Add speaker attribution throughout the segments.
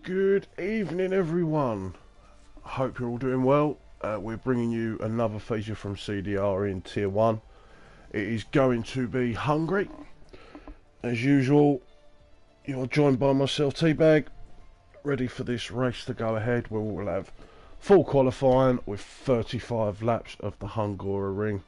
Speaker 1: Good evening, everyone. Hope you're all doing well. We're bringing you another feature from CDR in Tier 1. It is going to be Hungary. As usual, you're joined by myself, Teabag, ready for this race to go ahead. We will have full qualifying with 35 laps of the Hungary ring.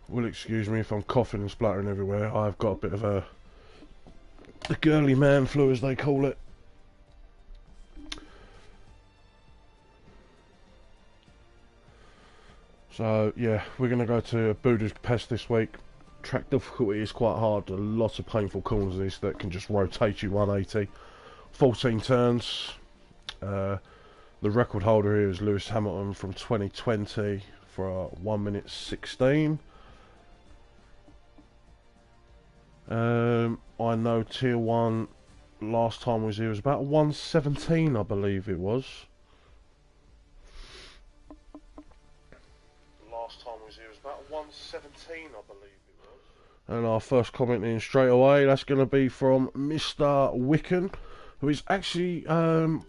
Speaker 1: Will excuse me if I'm coughing and spluttering everywhere. I've got a bit of the girly man flu, as they call it. So yeah, we're going to go to Budapest this week. Track difficulty is quite hard. A lot of painful corners this that can just rotate you 180. 14 turns. The record holder here is Lewis Hamilton from 2020 for 1 minute 16. I know Tier 1 last time was here was about 117, I believe it was. Last time was here was about 117, I believe it was. And our first comment in straight away, that's going to be from Mr. Wicken, who is actually a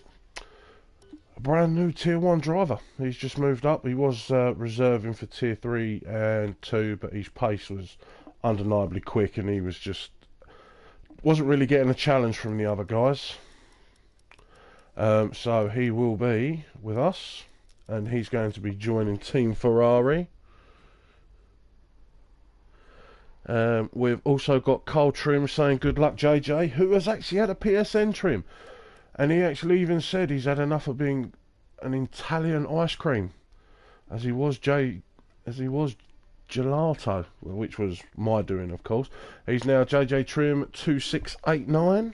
Speaker 1: brand new Tier 1 driver. He's just moved up. He was reserving for Tier 3 and 2, but his pace was undeniably quick, and he wasn't really getting a challenge from the other guys. So he will be with us, and he's going to be joining Team Ferrari. We've also got Carl Trim saying good luck, JJ, who has actually had a PSN trim, and he actually even said he's had enough of being an Italian ice cream, as he was gelato, which was my doing, of course. He's now JJ Trim 2689.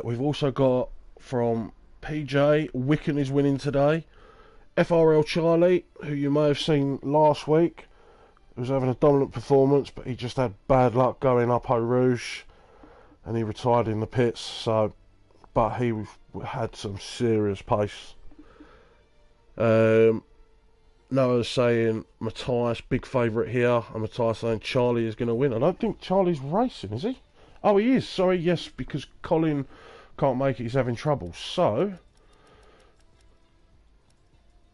Speaker 1: We've also got from PJ, Wicken is winning today. FRL Charlie, who you may have seen last week, was having a dominant performance, but he just had bad luck going up Eau Rouge, and he retired in the pits. So, but he had some serious pace. Noah's saying Matthias, big favourite here, and Matthias saying Charlie is going to win. I don't think Charlie's racing, is he? Oh, he is. Sorry, yes, because Colin can't make it. He's having trouble. So,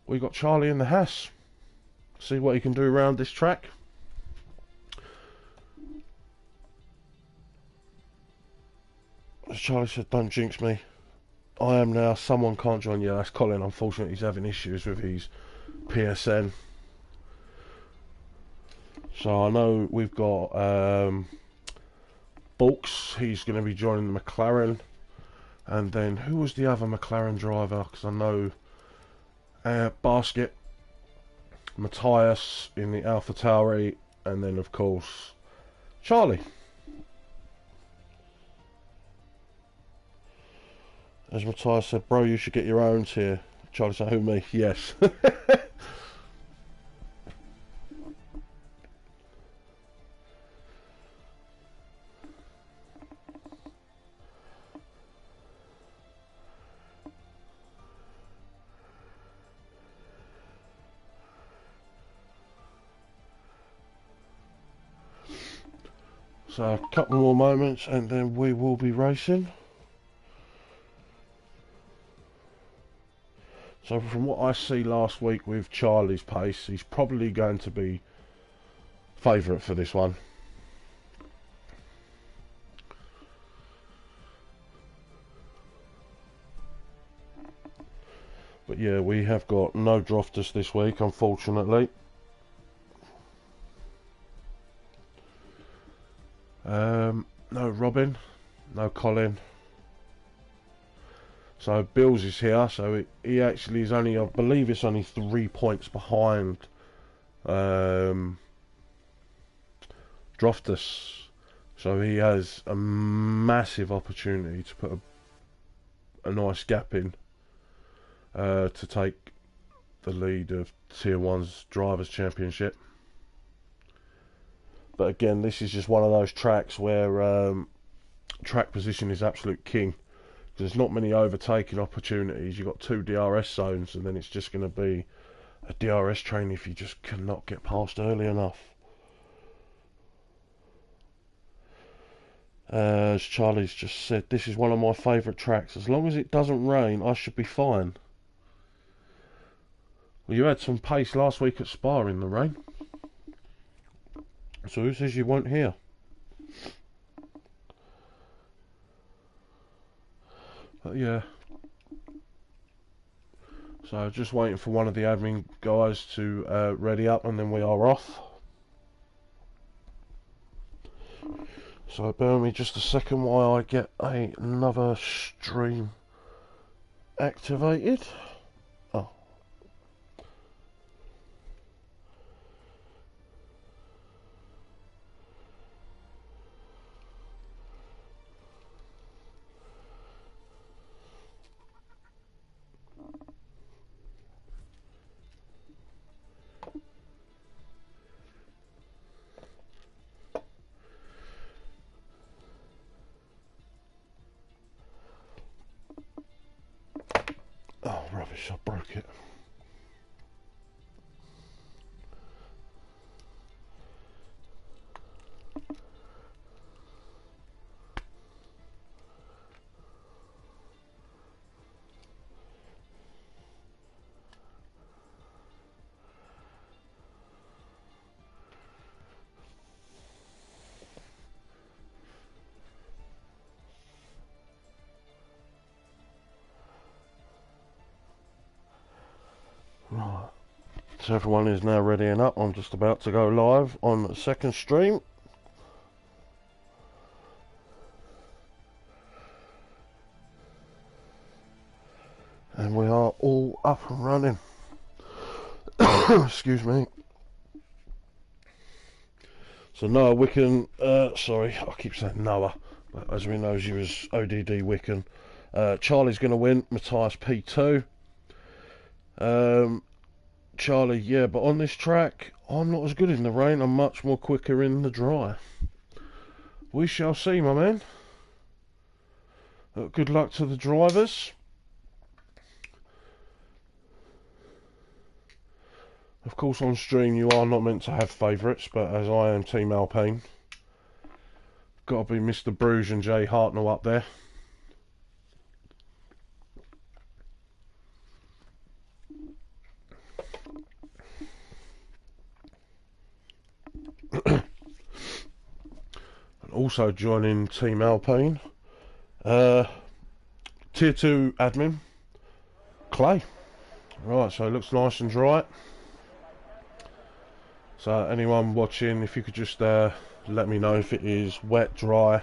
Speaker 1: we got Charlie in the house. See what he can do around this track. As Charlie said, don't jinx me. I am now. Someone can't join you. That's Colin. Unfortunately, he's having issues with his PSN. So I know we've got Bulks. He's going to be joining the McLaren. And then who was the other McLaren driver? Because I know Basket, Matthias in the Alpha Tauri, and then of course Charlie. As Matthias said, bro, you should get your owns here. Charlie said, who, me? Yes. So a couple more moments and then we will be racing. So from what I see last week with Charlie's pace, he's probably going to be favourite for this one. But yeah, we have got no Droftus this week, unfortunately. No Robin, no Colin. So Bills is here, so he actually is only, I believe it's only 3 points behind Droftus. So he has a massive opportunity to put a nice gap in to take the lead of Tier 1's Drivers' Championship. But again, this is just one of those tracks where track position is absolute king. There's not many overtaking opportunities. You've got 2 DRS zones, and then it's just going to be a DRS train if you just cannot get past early enough. As Charlie's just said, this is one of my favourite tracks. As long as it doesn't rain, I should be fine. Well, you had some pace last week at Spa in the rain. So who says you won't here? But yeah. So just waiting for one of the admin guys to ready up, and then we are off. So bear with me just a second while I get another stream activated. Oh. Oh, rubbish, I broke it. Right, so everyone is now readying up. I'm just about to go live on the second stream. And we are all up and running. Excuse me. So Noah Wicken, sorry, I keep saying Noah, but as we know, she was ODD Wicken. Charlie's going to win, Matthias P2. Charlie, yeah, but on this track, I'm not as good in the rain. I'm much more quicker in the dry. We shall see, my man. Good luck to the drivers. Of course, on stream, you are not meant to have favourites, but as I am Team Alpine, got to be Mr. Bruges and Jay Hartnell up there. Also joining Team Alpine, Tier 2 admin, Clay. Right, so it looks nice and dry. So anyone watching, if you could just let me know if it is wet, dry.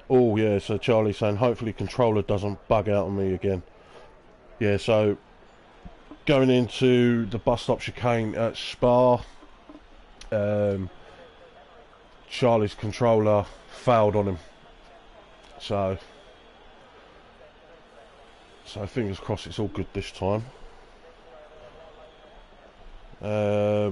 Speaker 1: Oh yeah, so Charlie's saying hopefully controller doesn't bug out on me again. Yeah, so going into the bus stop chicane at Spa, Charlie's controller failed on him. So fingers crossed it's all good this time. As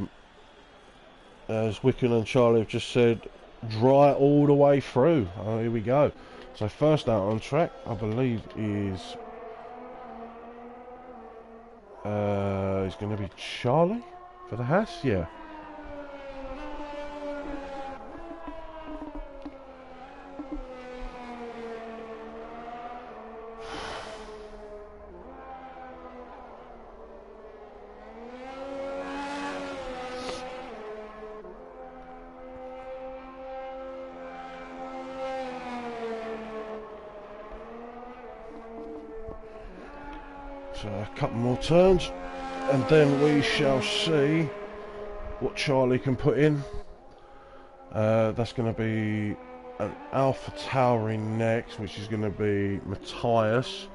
Speaker 1: Wicken and Charlie have just said, dry all the way through. Oh, here we go. So first out on track, I believe, is going to be Charlie for the Haas, yeah. So a couple more turns, and then we shall see what Charlie can put in. That's going to be an Alpha Tauri next, which is going to be Matthias.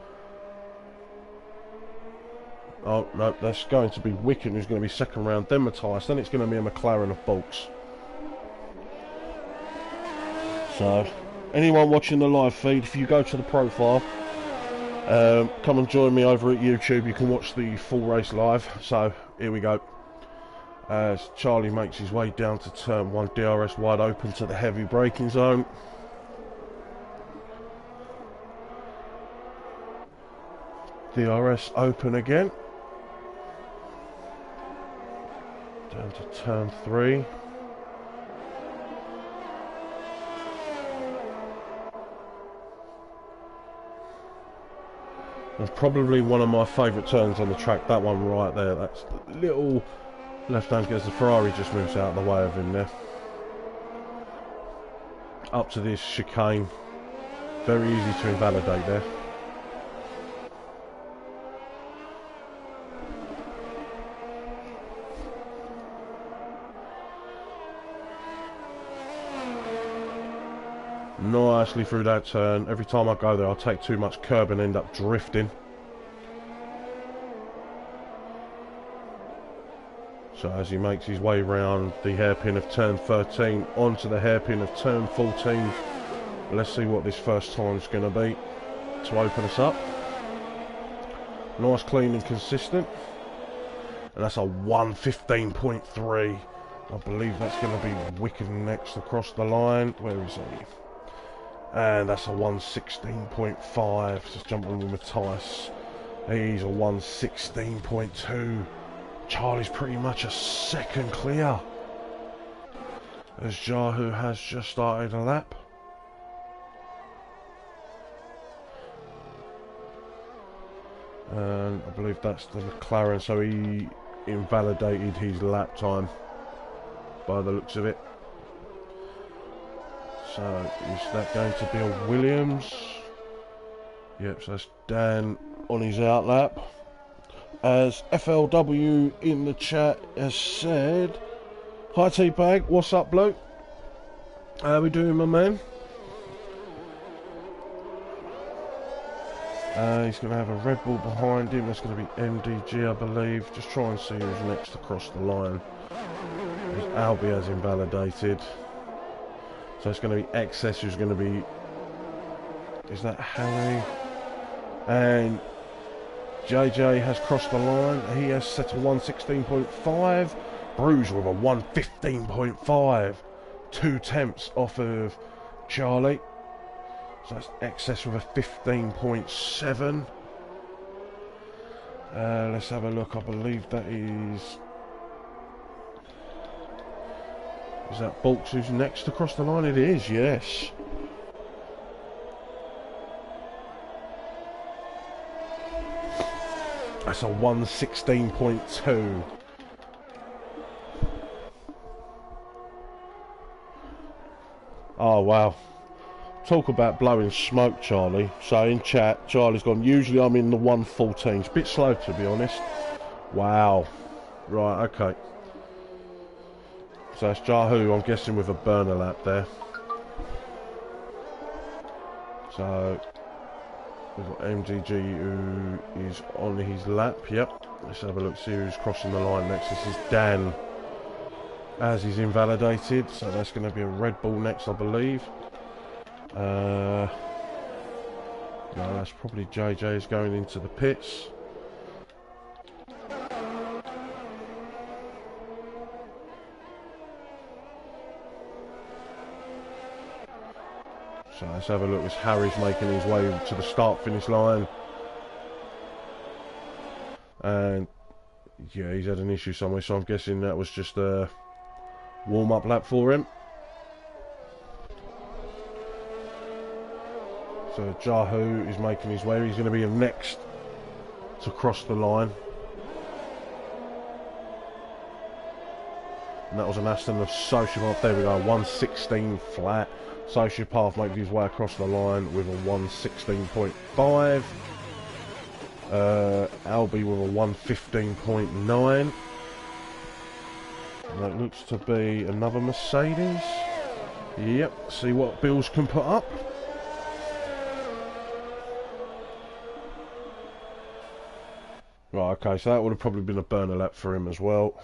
Speaker 1: Oh no, that's going to be Wicken, who's going to be second round, then Matthias, then it's going to be a McLaren of Bulks. So anyone watching the live feed, if you go to the profile, come and join me over at YouTube. You can watch the full race live. So here we go. as Charlie makes his way down to turn 1. DRS wide open to the heavy braking zone. DRS open again. Down to turn 3. That's probably one of my favourite turns on the track, that one right there. That's little left hand as the Ferrari just moves out of the way of him there. Up to this chicane. Very easy to invalidate there. Nicely through that turn. Every time I go there, I take too much curb and end up drifting. So as he makes his way round the hairpin of turn 13 onto the hairpin of turn 14, let's see what this first time's going to be to open us up. Nice, clean and consistent. And that's a 1:15.3. I believe that's going to be Wicked next across the line. Where is he? And that's a 1:16.5. Just jumping with Matthias. He's a 1:16.2. Charlie's pretty much a second clear, as Jahu has just started a lap. And I believe that's the McLaren, so he invalidated his lap time by the looks of it. So is that going to be a Williams? Yep, so that's Dan on his out lap. As FLW in the chat has said, hi T-Bag, what's up bloke? How we doing my man? He's going to have a Red Bull behind him. That's going to be MDG I believe. Just try and see who's next across the line. Albie has invalidated. So it's going to be XS who's going to be... Is that Harry? And JJ has crossed the line. He has set a 1:16.5. Bruce with a 1:15.5. 2 tenths off of Charlie. So that's XS with a 15.7. Let's have a look. I believe that is... Is that Bulks who's next across the line? It is, yes. That's a 1:16.2. Oh wow. Talk about blowing smoke, Charlie. So in chat, Charlie's gone, usually I'm in the 1:14. It's a bit slow to be honest. Wow. Right, okay. So that's Jahu, I'm guessing with a burner lap there. So we've got MGG who is on his lap, yep. Let's have a look, see who's crossing the line next. This is Dan, as he's invalidated. So that's going to be a Red Bull next, I believe. No, that's probably JJ's going into the pits. So let's have a look as Harry's making his way to the start-finish line. And yeah, he's had an issue somewhere, so I'm guessing that was just a warm-up lap for him. So Jahu is making his way. He's going to be next to cross the line. And that was an Aston of Sociopath. There we go, 1:16 flat. Sociopath makes his way across the line with a 1:16.5. Albie with a 1:15.9. And that looks to be another Mercedes. Yep, see what Bills can put up. Right, okay, so that would have probably been a burner lap for him as well.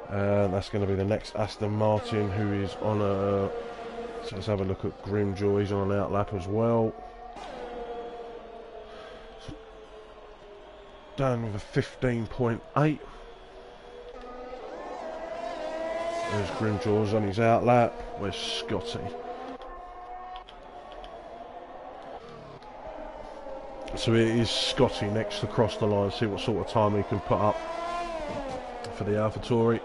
Speaker 1: And that's going to be the next Aston Martin, who is on a... So let's have a look at Grimjaw, he's on an out lap as well. So, done with a 15.8. There's Grimjaws on his out lap. Where's Scotty? So it is Scotty next to cross the line. See what sort of time he can put up for the AlphaTauri.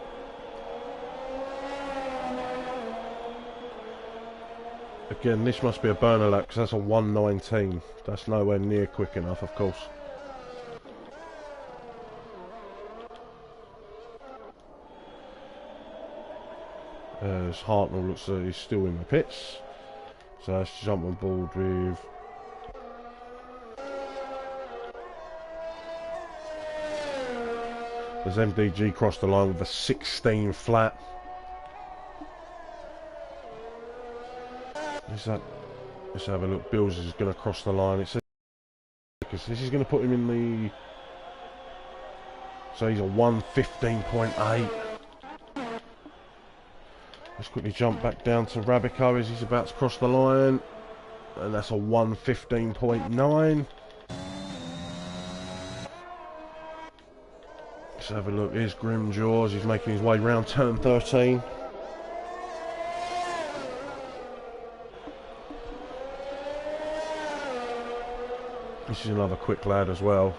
Speaker 1: Again, this must be a burner lap because that's a 1:19. That's nowhere near quick enough, of course. As Hartnell looks like he's still in the pits. So let's jump on board with... As MDG crossed the line with a 16 flat. Let's have a look. Bills is going to cross the line. It says because this is going to put him in the... So he's a 1:15.8. Let's quickly jump back down to Rabico as he's about to cross the line. And that's a 1:15.9. Let's have a look. Here's Grimjaws. He's making his way round turn 13. This is another quick lad as well.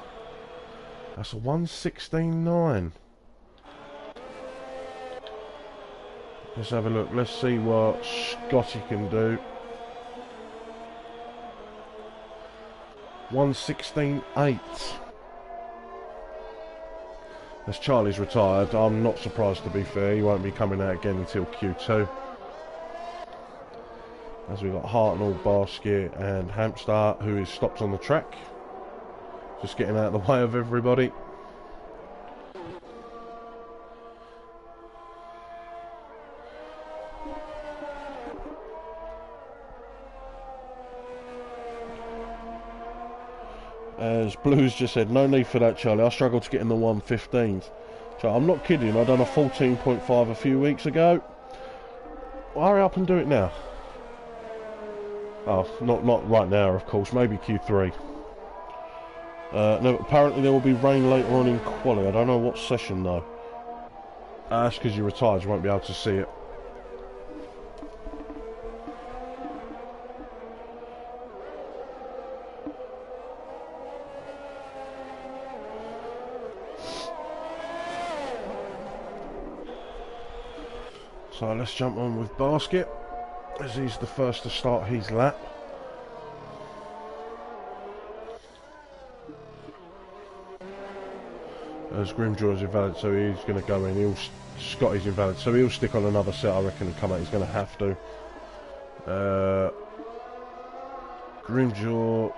Speaker 1: That's a 1:16.9. Let's have a look. Let's see what Scotty can do. 1:16.8. As Charlie's retired, I'm not surprised to be fair. He won't be coming out again until Q2. As we've got Hartnell, Basket and Hamster, who is stopped on the track. Just getting out of the way of everybody. As Blues just said, no need for that, Charlie. I struggled to get in the 1:15s. So I'm not kidding. I done a 14.5 a few weeks ago. Well, hurry up and do it now. Oh, not right now, of course. Maybe Q3. No, apparently there will be rain later on in quali. I don't know what session though. That's because you're retired. You won't be able to see it. So let's jump on with Basket, as he's the first to start his lap. As Grimjaw's invalid, so he's going to go in. Scotty's invalid, so he'll stick on another set, I reckon, and come out. He's going to have to. Grimjaw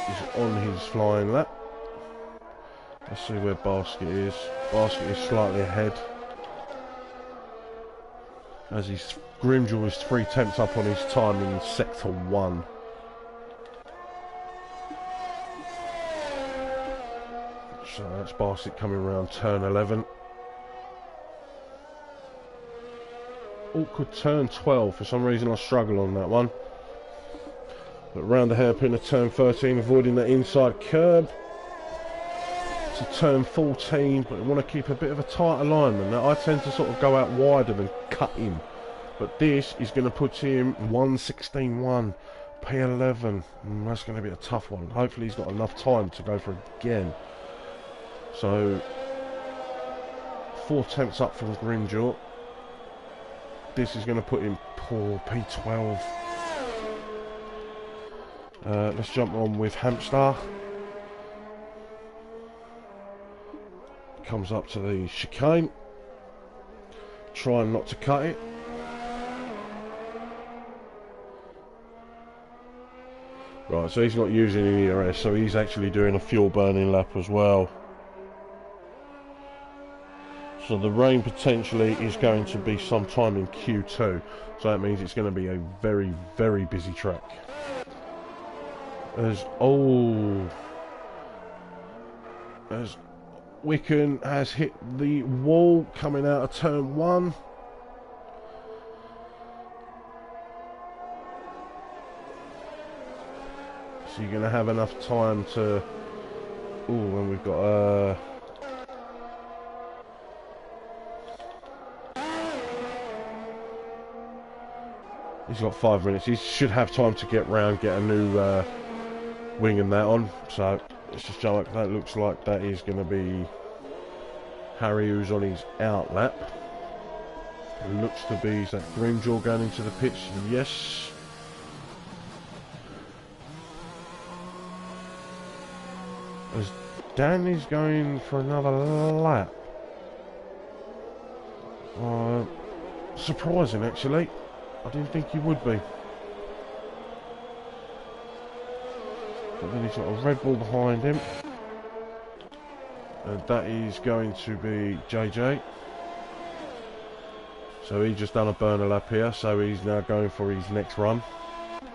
Speaker 1: is on his flying lap. Let's see where Basket is. Basket is slightly ahead. As Grimjaw is 3/10 up on his time in sector 1. So that's Basket coming around turn 11. Awkward turn 12. For some reason I struggle on that one. But round the hairpin of turn 13, avoiding that inside curb. To turn 14, but I want to keep a bit of a tight alignment. Now I tend to sort of go out wider than cut in, but this is going to put him 1:16.1, P11. That's going to be a tough one. Hopefully he's got enough time to go for it again. So 4/10 up from Grimjaw. This is going to put him poor P12. Let's jump on with Hamster. Comes up to the chicane, trying not to cut it. Right, so he's not using Cdr S, so he's actually doing a fuel burning lap as well. So the rain potentially is going to be sometime in Q2, so that means it's going to be a very, very busy track. As Wicken has hit the wall coming out of turn 1. So you're going to have enough time to... Ooh, and we've got He's got 5 minutes. He should have time to get round, get a new wing and that on. So let's just jump up. That looks like that is going to be Harry, who's on his out lap. It looks to be, is that Grimjaw going into the pits? Yes. As Dan is going for another lap. Surprising, actually. I didn't think he would be. But then he's got a Red Bull behind him. And that is going to be JJ. So he just done a burner lap here, so he's now going for his next run.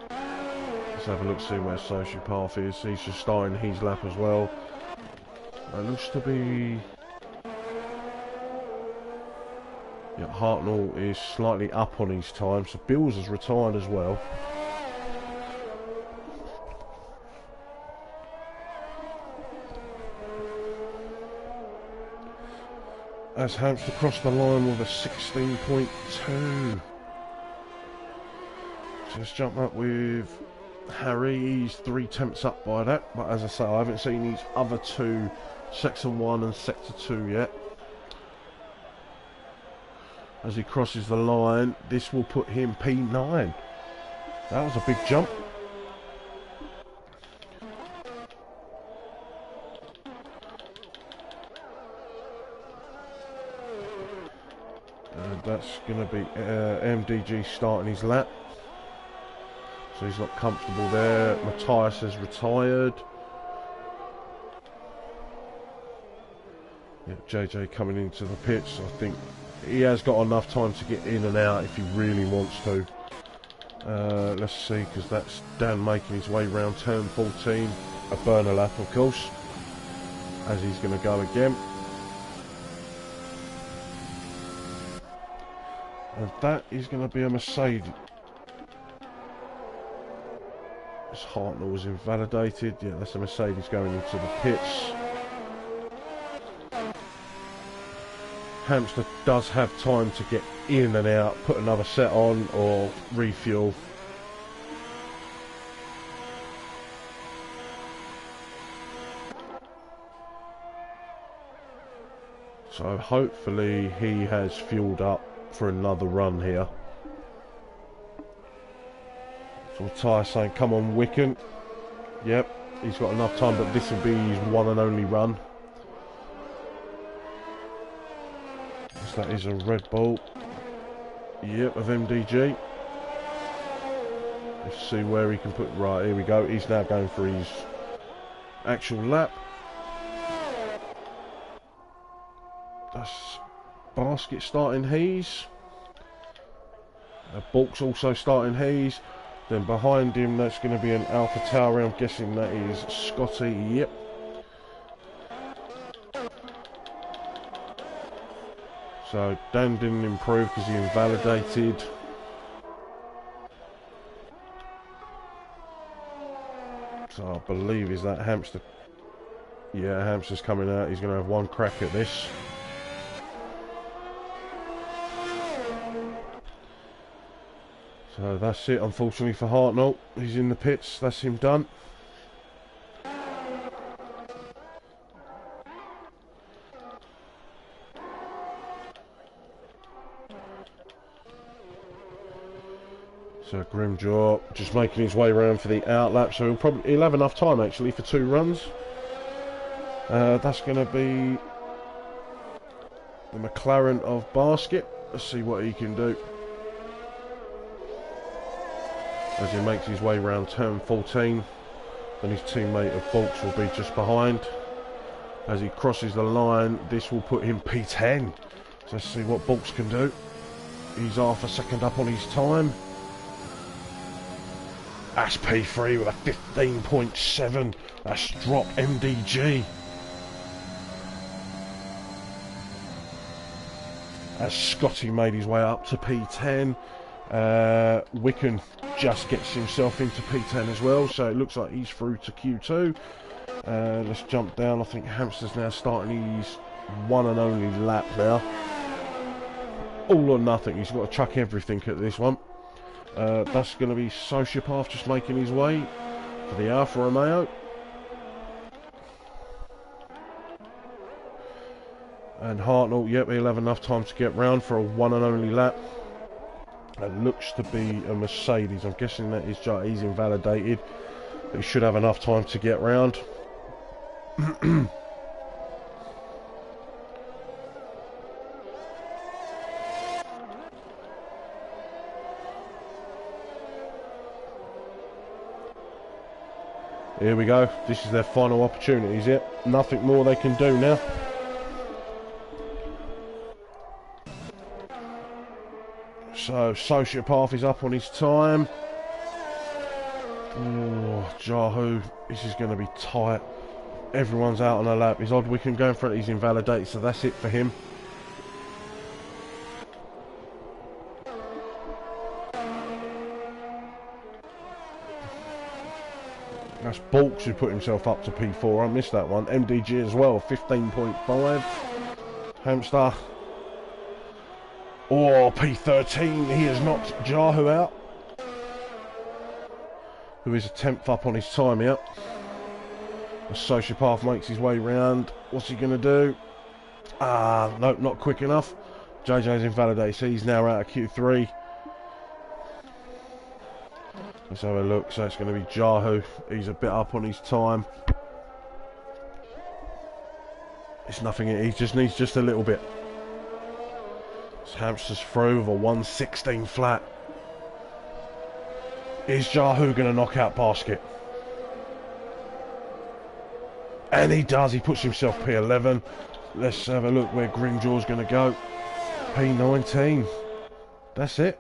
Speaker 1: Let's have a look, see where Sociopath is. He's just starting his lap as well. It looks to be... yeah, Hartnell is slightly up on his time, so Bills has retired as well. As Hampshire crossed the line with a 16.2. So let's jump up with Harry. He's 3 tenths up by that, but as I say, I haven't seen his other 2, Sector 1 and Sector 2 yet. As he crosses the line, this will put him P9. That was a big jump. That's going to be MDG starting his lap. So he's not comfortable there. Matthias has retired. Yeah, JJ coming into the pits. I think he has got enough time to get in and out if he really wants to. Let's see, because that's Dan making his way round turn 14. A burner lap, of course, as he's going to go again. And that is going to be a Mercedes. This Hartnell was invalidated. Yeah, that's a Mercedes going into the pits. Hamster does have time to get in and out, put another set on or refuel. So hopefully he has fueled up for another run here. So Tyre saying, come on Wicken. Yep, he's got enough time, but this will be his one and only run. So that is a Red Bull. Yep, of MDG. Let's see where he can put, right, here we go. He's now going for his actual lap. That's Basket starting his. Bulk's also starting his. Then behind him, that's going to be an Alpha Tauri. I'm guessing that is Scotty. Yep. So Dan didn't improve because he invalidated. So I believe is that Hamster. Yeah, Hamster's coming out. He's going to have one crack at this. So that's it, unfortunately, for Hartnell. He's in the pits, that's him done. So Grimjaw just making his way around for the out lap, so he'll have enough time actually for 2 runs. That's going to be the McLaren of Basket. Let's see what he can do. As he makes his way around turn 14, then his teammate of Bulks will be just behind. As he crosses the line, this will put him P10. So let's see what Bulks can do. He's half a second up on his time. That's P3 with a 15.7. That's drop MDG. As Scotty made his way up to P10. Wicken just gets himself into P10 as well, so it looks like he's through to Q2. Let's jump down. I think Hamster's now starting his one and only lap now. All or nothing, he's got to chuck everything at this one. That's going to be Sociopath just making his way for the Alfa Romeo. And Hartnell, yep, he'll have enough time to get round for a one and only lap. It looks to be a Mercedes. I'm guessing that is just, he's invalidated. He should have enough time to get round. Here we go. This is their final opportunity, is it? Nothing more they can do now. So, Sociopath is up on his time. Oh, Jahu. This is going to be tight. Everyone's out on a lap. Is Odwickham going for it? He's invalidated, so that's it for him. That's Balks who put himself up to P4. I missed that one. MDG as well, 15.5. Hamster. Oh, P13. He has knocked Jahu out, who is a 10th up on his time here. The Sociopath makes his way round. What's he going to do? Ah, nope, not quick enough. JJ's invalidated, so he's now out of Q3. Let's have a look. So it's going to be Jahu. He's a bit up on his time. It's nothing. He just needs just a little bit. This Hamster's through with a 116 flat. Is Jahu going to knock out Basket? And he does. He puts himself P11. Let's have a look where Grimjaw's going to go. P19. That's it.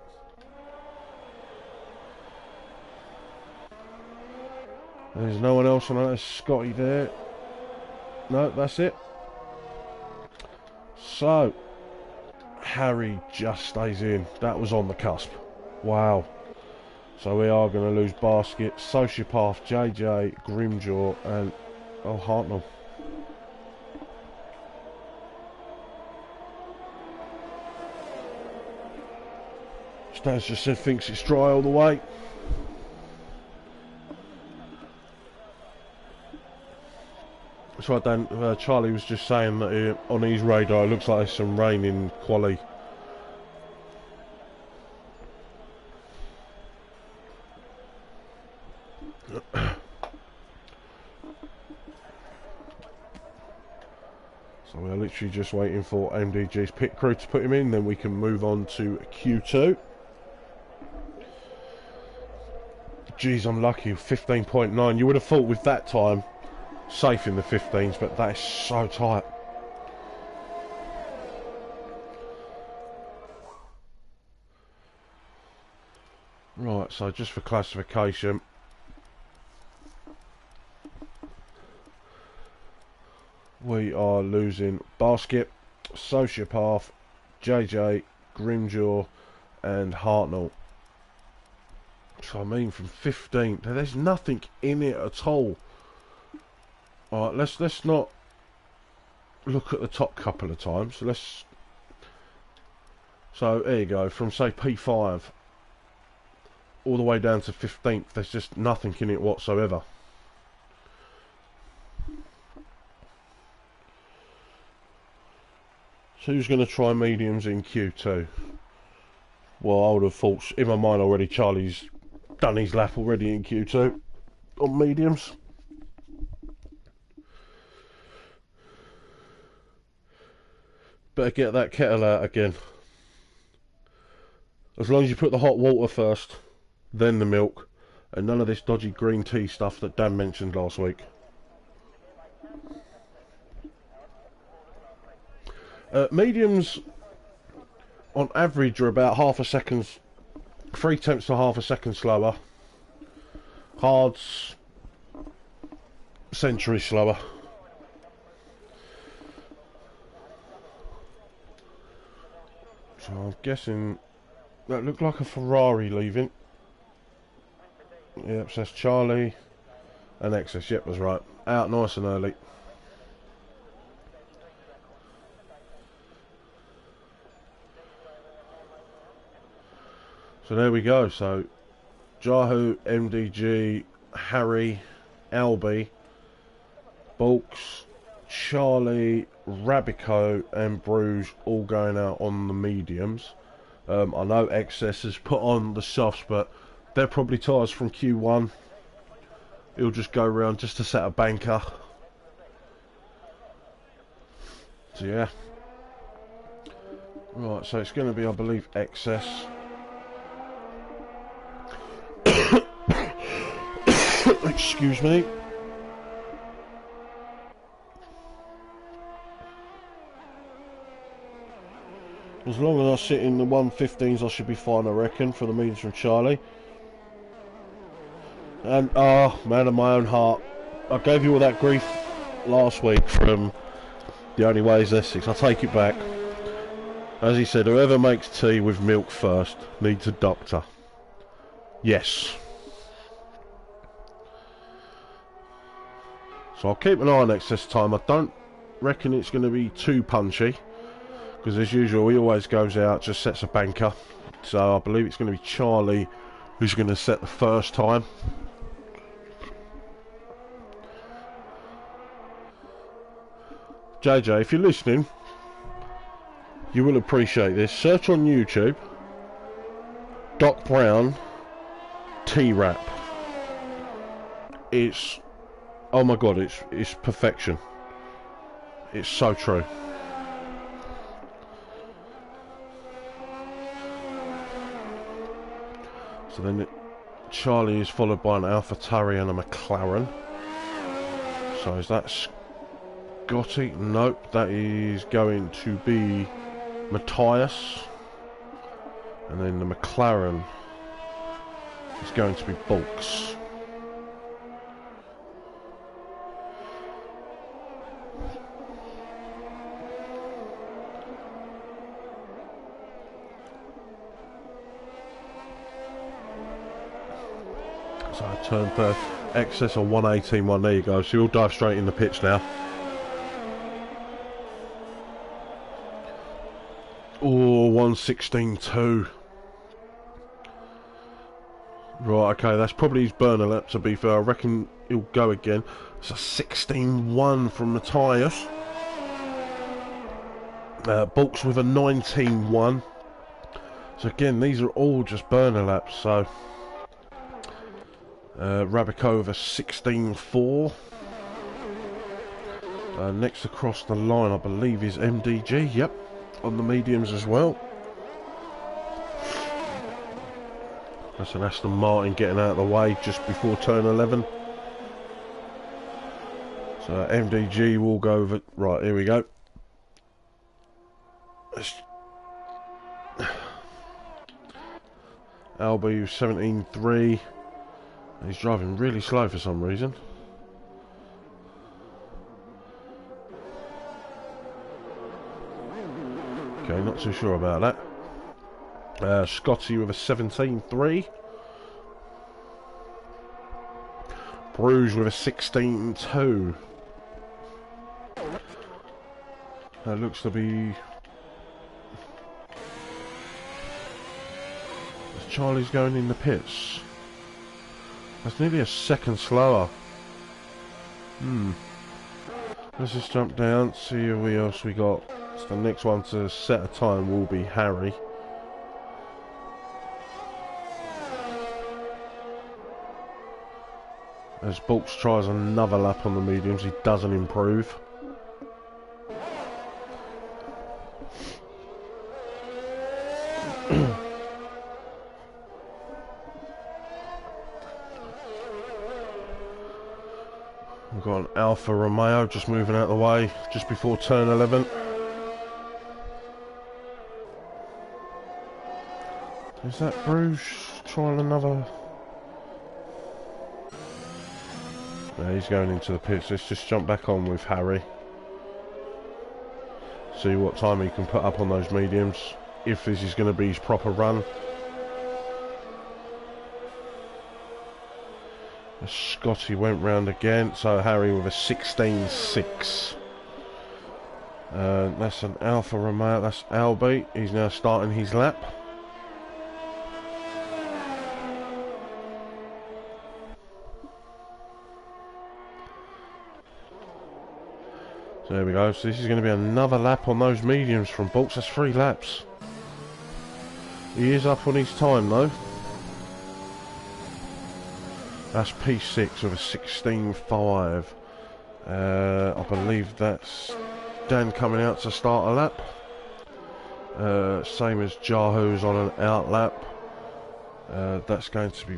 Speaker 1: There's no one else on that. There's Scotty there. No, that's it. So, Harry just stays in. That was on the cusp. Wow. So we are going to lose Basket, Sociopath, JJ, Grimjaw, and Hartnell. Stas just said thinks it's dry all the way. So Charlie was just saying that on his radar it looks like there's some rain in quali. So we're literally just waiting for MDG's pit crew to put him in, then we can move on to Q2. Geez, I'm lucky, 15.9. You would have thought with that time safe in the 15s, but that is so tight. Right, so just for classification, we are losing Basket, Sociopath, JJ, Grimjaw, and Hartnell. So I mean, from 15, there's nothing in it at all. Alright, let's not look at the top couple of times. So there you go, from say P5 all the way down to 15th, there's just nothing in it whatsoever. So who's going to try mediums in Q2? Well, I would have thought, in my mind already, Charlie's done his lap already in Q2 on mediums. Better get that kettle out again. As long as you put the hot water first, then the milk, and none of this dodgy green tea stuff that Dan mentioned last week. Mediums on average are about half a second, 3/10 to half a second slower. Hards, century slower. So I'm guessing that looked like a Ferrari leaving. Yep, says Charlie and Excess. Yep, was right. Out nice and early. So there we go. So Jahu, MDG, Harry, Albie, Bulks, Charlie, Rabico and Bruges all going out on the mediums. I know Excess has put on the softs, but they're probably tyres from Q1. He'll just go around just to set a banker. So yeah. Right, so it's going to be, I believe, Excess. Excuse me. As long as I sit in the 115s, I should be fine, I reckon, for the mediums from Charlie. And, man of my own heart, I gave you all that grief last week from The Only Way is Essex. I take it back. As he said, whoever makes tea with milk first needs a doctor. Yes. So I'll keep an eye on Excess time. I don't reckon it's going to be too punchy, because as usual he always goes out, just sets a banker. So I believe it's going to be Charlie who's going to set the first time. JJ, if you're listening, you will appreciate this. Search on YouTube Doc Brown T-Rap. It's, oh my god, it's perfection. It's so true. So then Charlie is followed by an AlphaTauri and a McLaren. So is that Scotty? Nope, that is going to be Matthias. And then the McLaren is going to be Bulks. So I turned third. Excess on 118.1. There you go. So you'll dive straight in the pits now. Oh, 116.2. Right, okay, that's probably his burner lap, to be fair. I reckon he'll go again. It's a 16.1 from Matthias. Bulks with a 19.1. So again, these are all just burner laps, so... Rabico with a 16.4. Next across the line, I believe, is MDG. Yep, on the mediums as well. That's an Aston Martin getting out of the way just before turn 11. So MDG will go over. Right, here we go. Albie 17.3. He's driving really slow for some reason. Okay, not too sure about that. Scotty with a 17.3. Bruges with a 16.2. That looks to be... Charlie's going in the pits. That's nearly a second slower. Let's just jump down, see who else we got. So the next one to set a time will be Harry. As Bulks tries another lap on the mediums, he doesn't improve. We've got an Alfa Romeo just moving out of the way just before turn 11. Is that Bruges trying another? No, he's going into the pits. Let's just jump back on with Harry. See what time he can put up on those mediums, if this is going to be his proper run. Scotty went round again, so Harry with a 16.6. That's an Alfa Romeo, that's Albie. He's now starting his lap. There we go. So this is going to be another lap on those mediums from Bolts. That's 3 laps. He is up on his time though. That's P6 with a 16.5. I believe that's Dan coming out to start a lap. Same as Jahu's on an out lap. That's going to be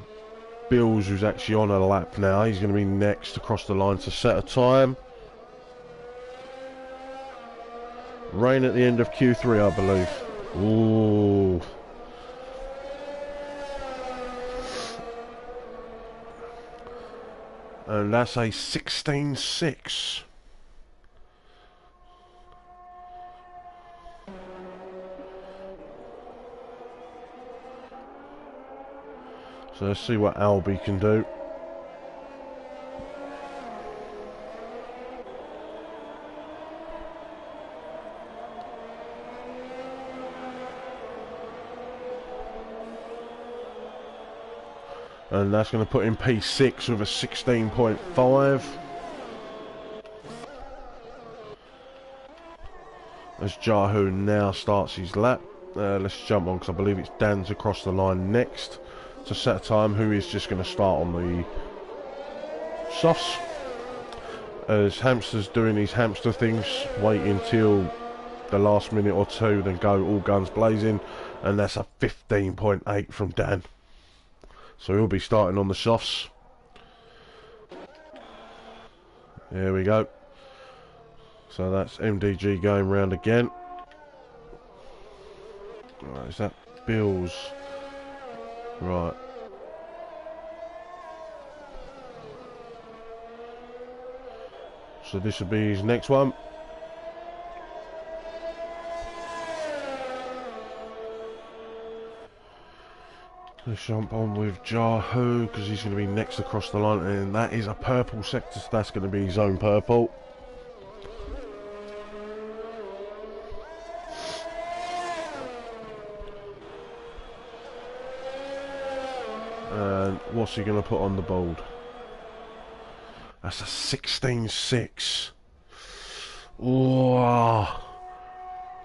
Speaker 1: Bills, who's actually on a lap now. He's going to be next across the line to set a time. Rain at the end of Q3, I believe. Ooh. And that's a 16.6. So let's see what Albie can do. And that's going to put in P6 with a 16.5. As Jahu now starts his lap. Let's jump on because I believe it's Dan's across the line next to set a time, who is just going to start on the softs. As Hamster's doing his hamster things, wait until the last minute or two, then go all guns blazing. And that's a 15.8 from Dan. So he'll be starting on the softs. There we go. So that's MDG going round again. Right, is that Bills? Right. So this will be his next one. Let's jump on with Jahu because he's going to be next across the line, and that is a purple sector, so that's going to be his own purple. And what's he going to put on the board? That's a 16.6. Oh.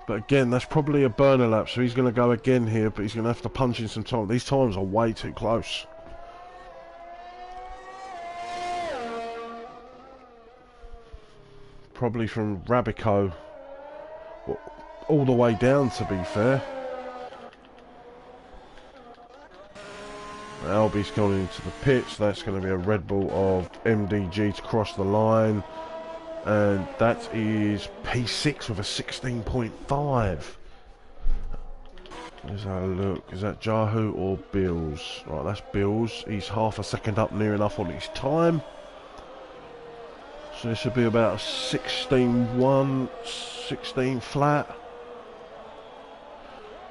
Speaker 1: But again, that's probably a burner lap, so he's going to go again here, but he's going to have to punch in some time. These times are way too close. Probably from Rabico all the way down, to be fair. Albie's going into the pits. That's going to be a Red Bull of MDG to cross the line. And that is P6 with a 16.5. Let's have a look. Is that Jahu or Bills? Right, that's Bills. He's half a second up, near enough on his time. So this would be about a 16.1, 16 flat.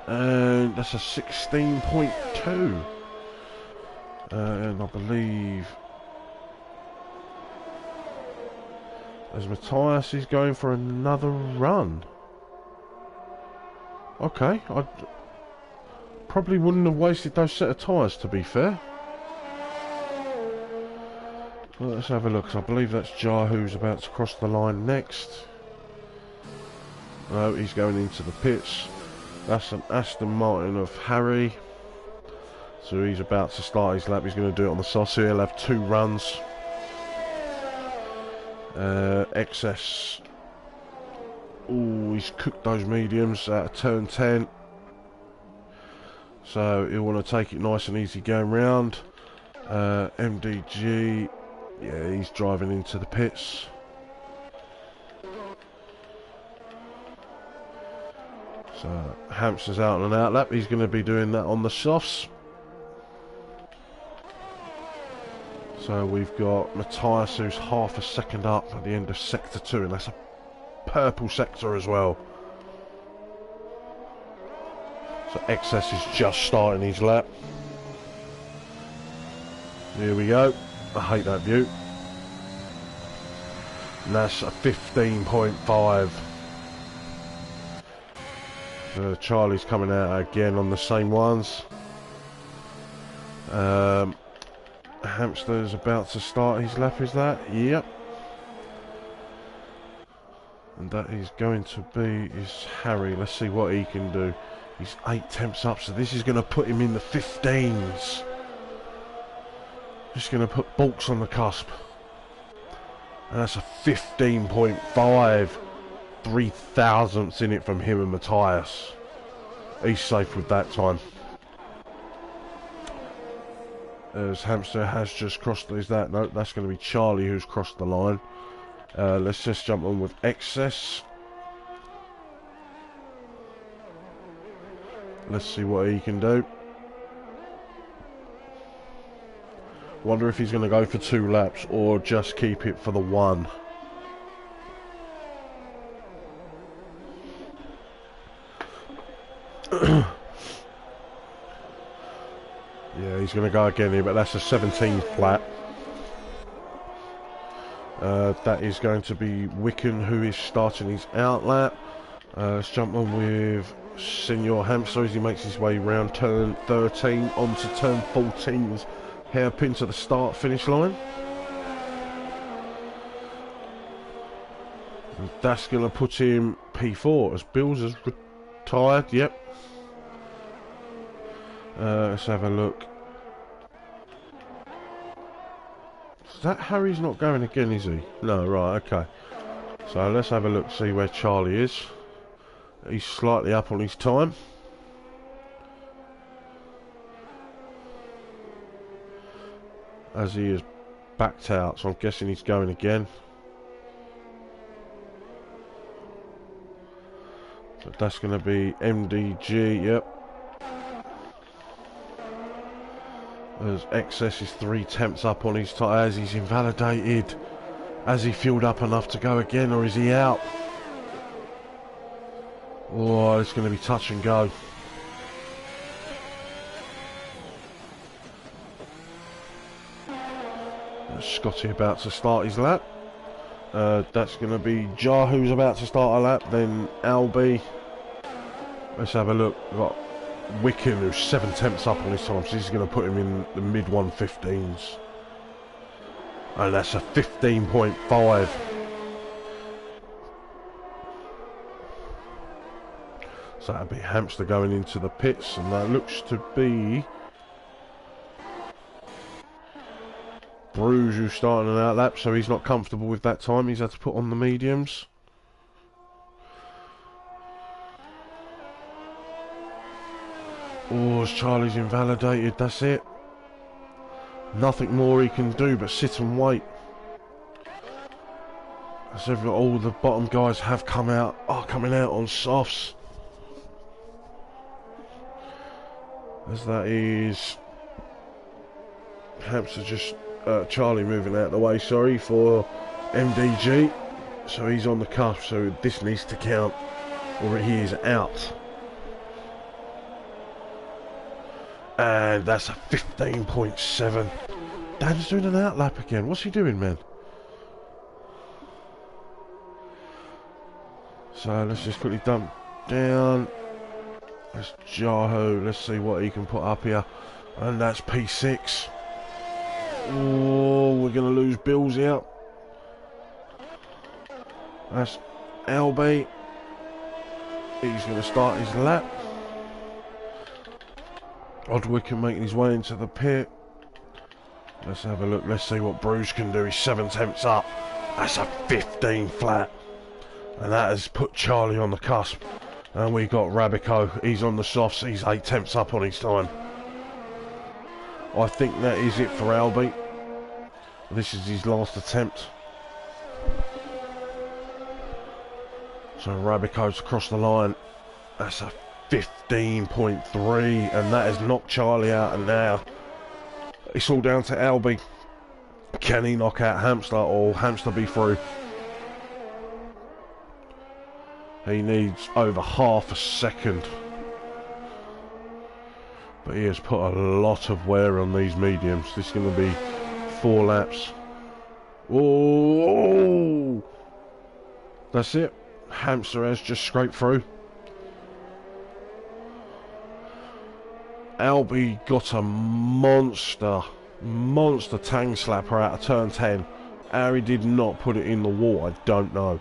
Speaker 1: And that's a 16.2. And I believe as Matthias is going for another run. Okay, I probably wouldn't have wasted those set of tyres, to be fair. Well, let's have a look, 'cause I believe that's Jar who's about to cross the line next. No, he's going into the pits. That's an Aston Martin of Harry. So he's about to start his lap. He's going to do it on the sauce. So he'll have 2 runs. Excess. Oh, he's cooked those mediums out of turn 10. So he'll want to take it nice and easy going round. MDG. Yeah, he's driving into the pits. So Hamster's out on an out lap. He's going to be doing that on the softs. So we've got Matthias, who's half a second up at the end of sector 2, and that's a purple sector as well. So Excess is just starting his lap. Here we go. I hate that view. And that's a 15.5. Charlie's coming out again on the same ones. Hamster's about to start his lap, is that? Yep. And that is going to be is Harry. Let's see what he can do. He's 8 temps up, so this is going to put him in the 15s. Just going to put Balks on the cusp. And that's a 15.5. 3 thousandths in it from him and Matthias. He's safe with that time. As Hamster has just crossed, is that? No, that's going to be Charlie who's crossed the line. Let's just jump on with Excess. Let's see what he can do. Wonder if he's going to go for 2 laps or just keep it for the 1. Yeah, he's going to go again here, but that's a 17 flat. That is going to be Wicken who is starting his out lap. Let's jump on with Senor Hamster as he makes his way round turn 13 onto turn 14's hairpin to the start finish line. And that's going to put him P4 as Bills has retired. Yep. Let's have a look. Is that Harry's not going again, is he? No, right, okay. So let's have a look, see where Charlie is. He's slightly up on his time. As he is backed out, so I'm guessing he's going again. So that's going to be MDG, yep. As Excess is 3 temps up on his tyre as he's invalidated. Has he filled up enough to go again, or is he out? Oh, it's going to be touch and go. Scotty about to start his lap. That's going to be Jar who's about to start a lap, then Albie. Let's have a look. We've got Wicken who's 7 temps up on his time, so this is going to put him in the mid 115s. And that's a 15.5. So that'll be Hamster going into the pits, and that looks to be Bruges who's starting an out lap, so he's not comfortable with that time. He's had to put on the mediums. Oh, as Charlie's invalidated, that's it. Nothing more he can do but sit and wait. As all the bottom guys have come out, are coming out on softs. As that is Hamster just Charlie moving out of the way, sorry, for MDG. So he's on the cusp, so this needs to count or he is out. And that's a 15.7. Dan's doing an out lap again. What's he doing, man? So let's just quickly dump down. That's Jaho. Let's see what he can put up here. And that's P6. Oh, we're going to lose Bills here. That's LB. He's going to start his lap. Oddwicken making his way into the pit. Let's have a look. Let's see what Bruce can do. He's 7 temps up. That's a 15 flat. And that has put Charlie on the cusp. And we got Rabico. He's on the softs. He's 8 temps up on his time. I think that is it for Albie. This is his last attempt. So Rabico's across the line. That's a 15.3, and that has knocked Charlie out, and now it's all down to Albie. Can he knock out Hamster, or Hamster be through? He needs over half a second, but he has put a lot of wear on these mediums. This is going to be 4 laps. Oh, that's it. Hamster has just scraped through. Albie got a monster tang slapper out of turn 10. How he did not put it in the wall, I don't know.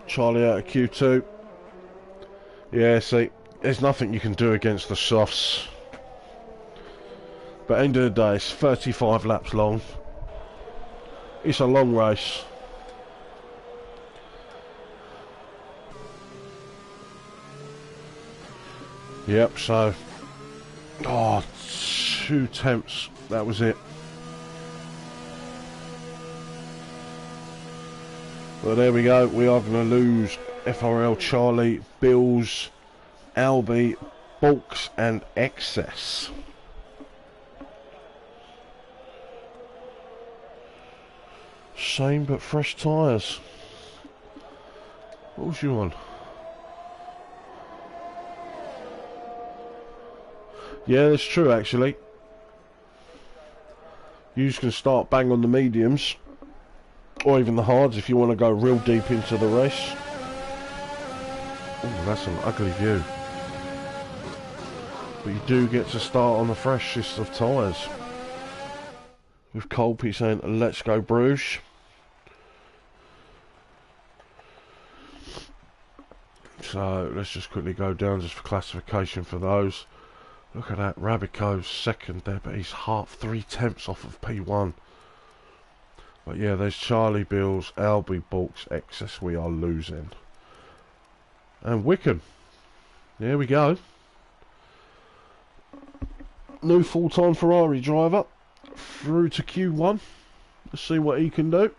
Speaker 1: Charlie out of Q2. Yeah, see, there's nothing you can do against the softs. But end of the day, it's 35 laps long. It's a long race. Yep, so... Oh, 2 tenths. That was it. Well, there we go. We are going to lose FRL Charlie, Bills, Albie, Bulks and Excess. Same but fresh tyres. What was you on? Yeah, that's true actually. You can start bang on the mediums, or even the hards if you want to go real deep into the race. Oh, that's an ugly view. But you do get to start on the freshest of tyres. With Colby saying, let's go Bruges. So let's just quickly go down just for classification for those. Look at that, Rabico's second there, but he's half 3 tenths off of P1. But yeah, there's Charlie, Bills, Albie, Bulks, Excess we are losing. And Wickham. There we go. New full-time Ferrari driver. Through to Q1. Let's see what he can do.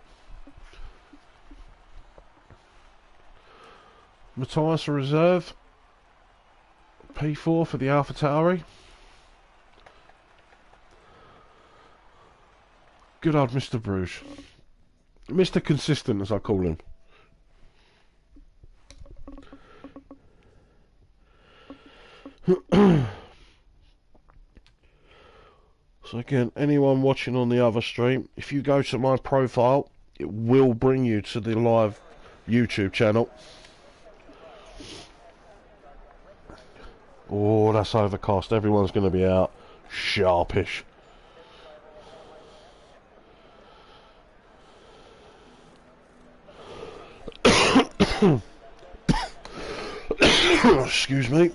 Speaker 1: Matthias a reserve. P4 for the AlphaTauri. Good old Mr. Bruges. Mr. Consistent, as I call him. So again, anyone watching on the other stream, if you go to my profile, it will bring you to the live YouTube channel. Oh, that's overcast. Everyone's going to be out sharpish. Excuse me.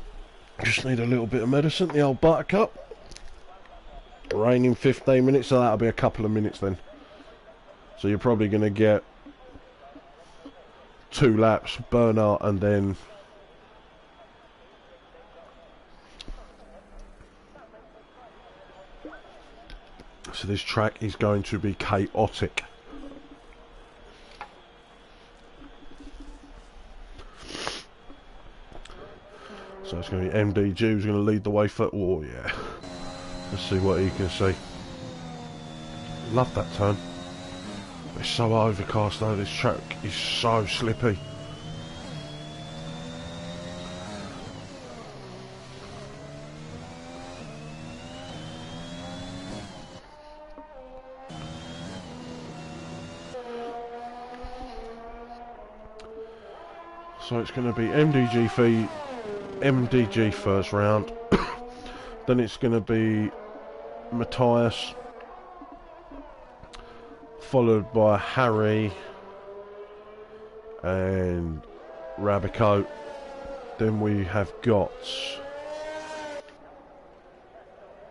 Speaker 1: Just need a little bit of medicine. The old buttercup. Rain in 15 minutes, so that'll be a couple of minutes then. So you're probably going to get 2 laps, burnout, and then... So this track is going to be chaotic. So it's going to be MDG who's going to lead the way for... Oh yeah. Let's see what he can see. Love that turn. It's so overcast though, this track is so slippy. So it's going to be MDG first round. Then it's going to be Matthias, followed by Harry and Rabico. Then we have got,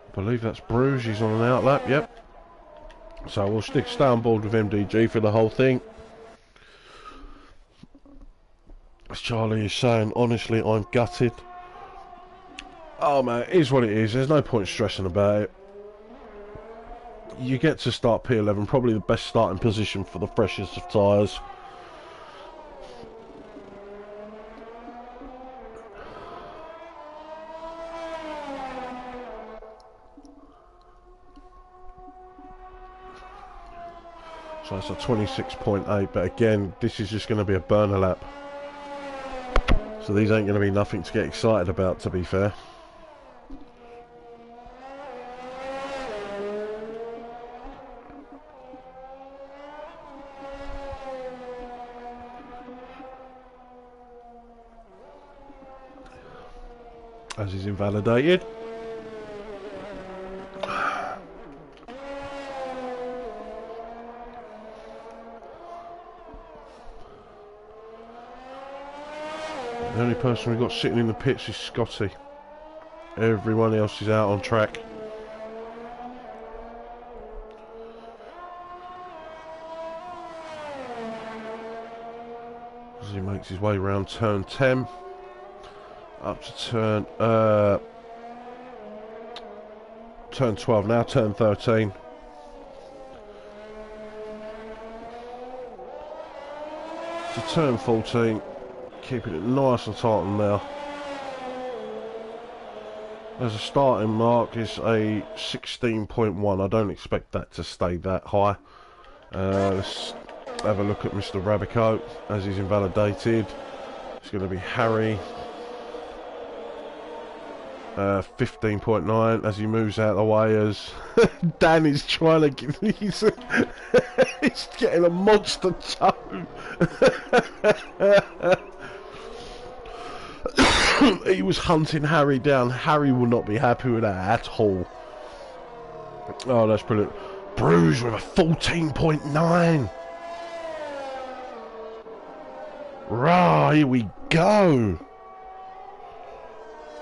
Speaker 1: I believe that's Bruges, he's on an outlap, yep. So we'll stay on board with MDG for the whole thing. As Charlie is saying, honestly, I'm gutted. Oh man, it is what it is. There's no point stressing about it. You get to start P11, probably the best starting position for the freshest of tyres. So it's a 26.8, but again, this is just going to be a burner lap. So these ain't going to be nothing to get excited about, to be fair. As is invalidated. The only person we've got sitting in the pits is Scotty. Everyone else is out on track. As he makes his way around turn 10. Up to turn 12 now, turn 13. To turn 14, keeping it nice and tight on there. As a starting mark is a 16.1. I don't expect that to stay that high. Let's have a look at Mr. Rabico as he's invalidated. It's going to be Harry. 15.9 as he moves out of the way as Dan is trying to get he's getting a monster toe. He was hunting Harry down. Harry will not be happy with that at all. Oh, that's brilliant. Bruce with a 14.9. Rah, here we go.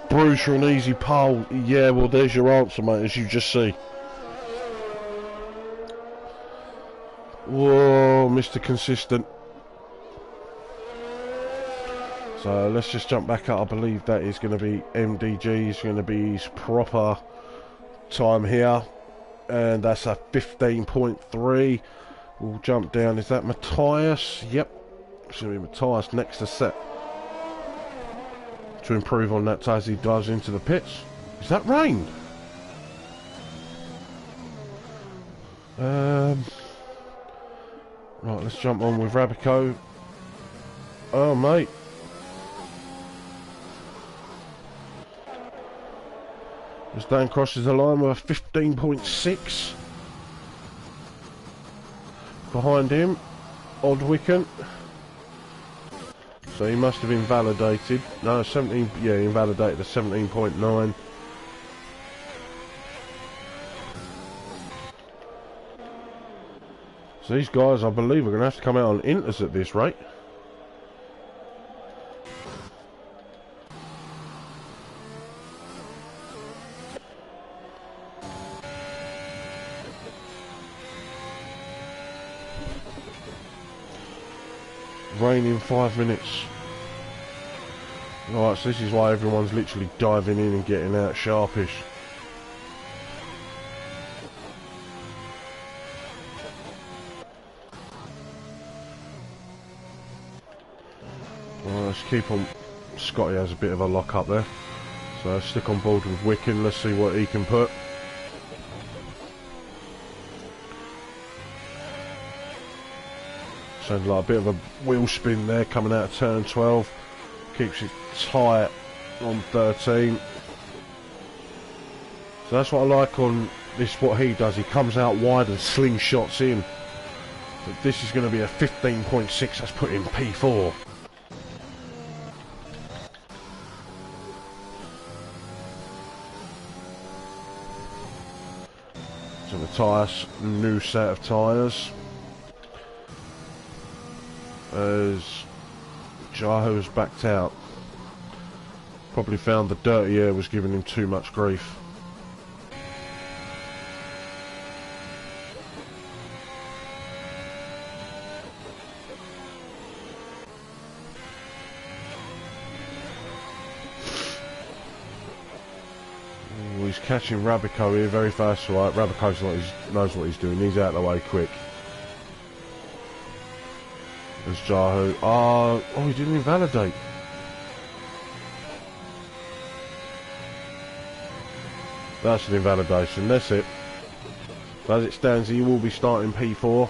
Speaker 1: Bruce, you're an easy pole. Yeah, well, there's your answer, mate, as you just see. Whoa, Mr. Consistent. So let's just jump back up. I believe that is going to be MDG. Is going to be his proper time here. And that's a 15.3. We'll jump down. Is that Matthias? Yep. It's going to be Matthias next to set. To improve on that as he dives into the pits. Is that rain? Right, let's jump on with Rabico. Oh, mate. As Dan crosses the line with a 15.6. Behind him, Oddwicken. So he must have invalidated. No, 17. Yeah, he invalidated a 17.9. So these guys, I believe, are going to have to come out on inters at this rate. Rain in 5 minutes. Right, so this is why everyone's literally diving in and getting out sharpish. Well, let's keep on. Scotty has a bit of a lock up there. So let's stick on board with Wicken. Let's see what he can put. Sounds like a bit of a wheel spin there coming out of turn 12. Keeps it tight on 13. So that's what I like on this, what he does. He comes out wide and slingshots in. But this is going to be a 15.6. That's put in P4. So the tyres, new set of tyres. As Jaho has backed out. Probably found the dirty air was giving him too much grief. Ooh, he's catching Rabico here very fast. Right, Rabico's knows what he's doing. He's out of the way quick. There's Jaho. Oh, he didn't invalidate. That's an invalidation. That's it. So as it stands, he will be starting P4.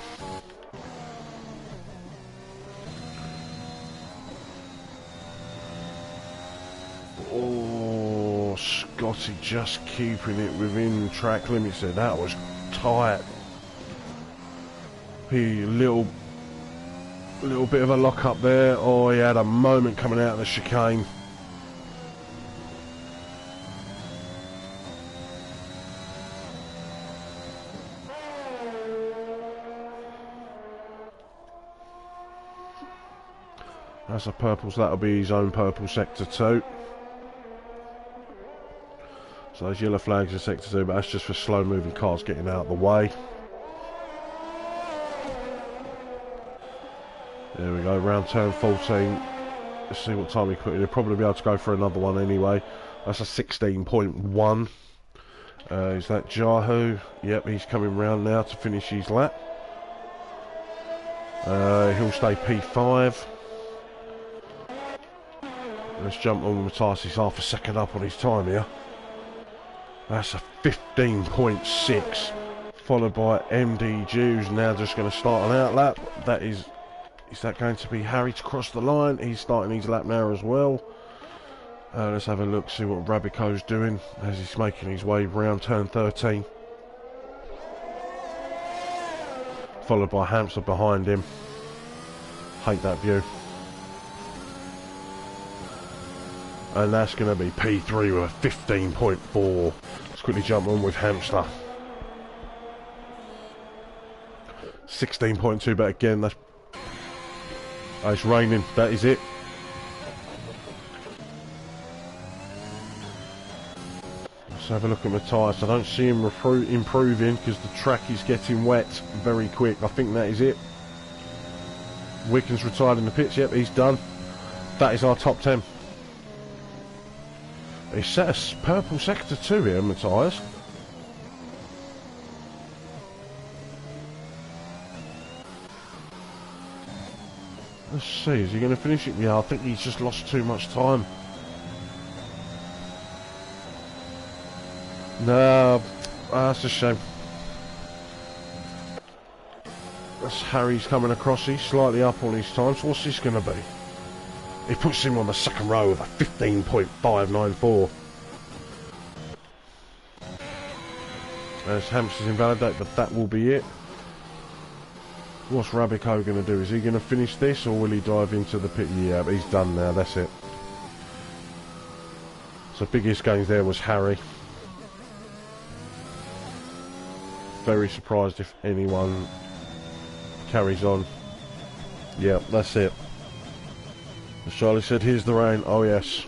Speaker 1: Oh, Scotty just keeping it within track limits there. That was tight. He little bit of a lock up there. Oh, he had a moment coming out of the chicane. That's a purple, so that'll be his own purple sector 2. So those yellow flags are sector 2, but that's just for slow moving cars getting out of the way. There we go, round turn 14. Let's see what time he put in. He'll probably be able to go for another one anyway. That's a 16.1. Is that Jahu? Yep, he's coming round now to finish his lap. He'll stay P5. Let's jump on Matthias. He's half a second up on his time here. That's a 15.6. Followed by MD Jews, now just going to start an out lap. That is that going to be Harry to cross the line? He's starting his lap now as well. Let's have a look, see what Rabico's doing as he's making his way round turn 13. Followed by Hamster behind him. Hate that view. And that's going to be P3 with a 15.4. Let's quickly jump on with Hamster. 16.2, but again, that's... Oh, it's raining, that is it. Let's have a look at Matthias. I don't see him improving because the track is getting wet very quick. I think that is it. Wicken's retired in the pits. Yep, he's done. That is our top 10. He's set a purple sector 2 here, Matthias. Let's see, is he going to finish it? Yeah, I think he's just lost too much time. No, that's a shame. That's Harry's coming across. He's slightly up on his time. So what's this going to be? He puts him on the second row with a 15.594. There's Hamster's invalidate, but that will be it. What's Rabico going to do? Is he going to finish this, or will he dive into the pit? Yeah, but he's done now. That's it. So biggest gains there was Harry. Very surprised if anyone carries on. Yeah, that's it. As Charlie said, here's the rain. Oh yes.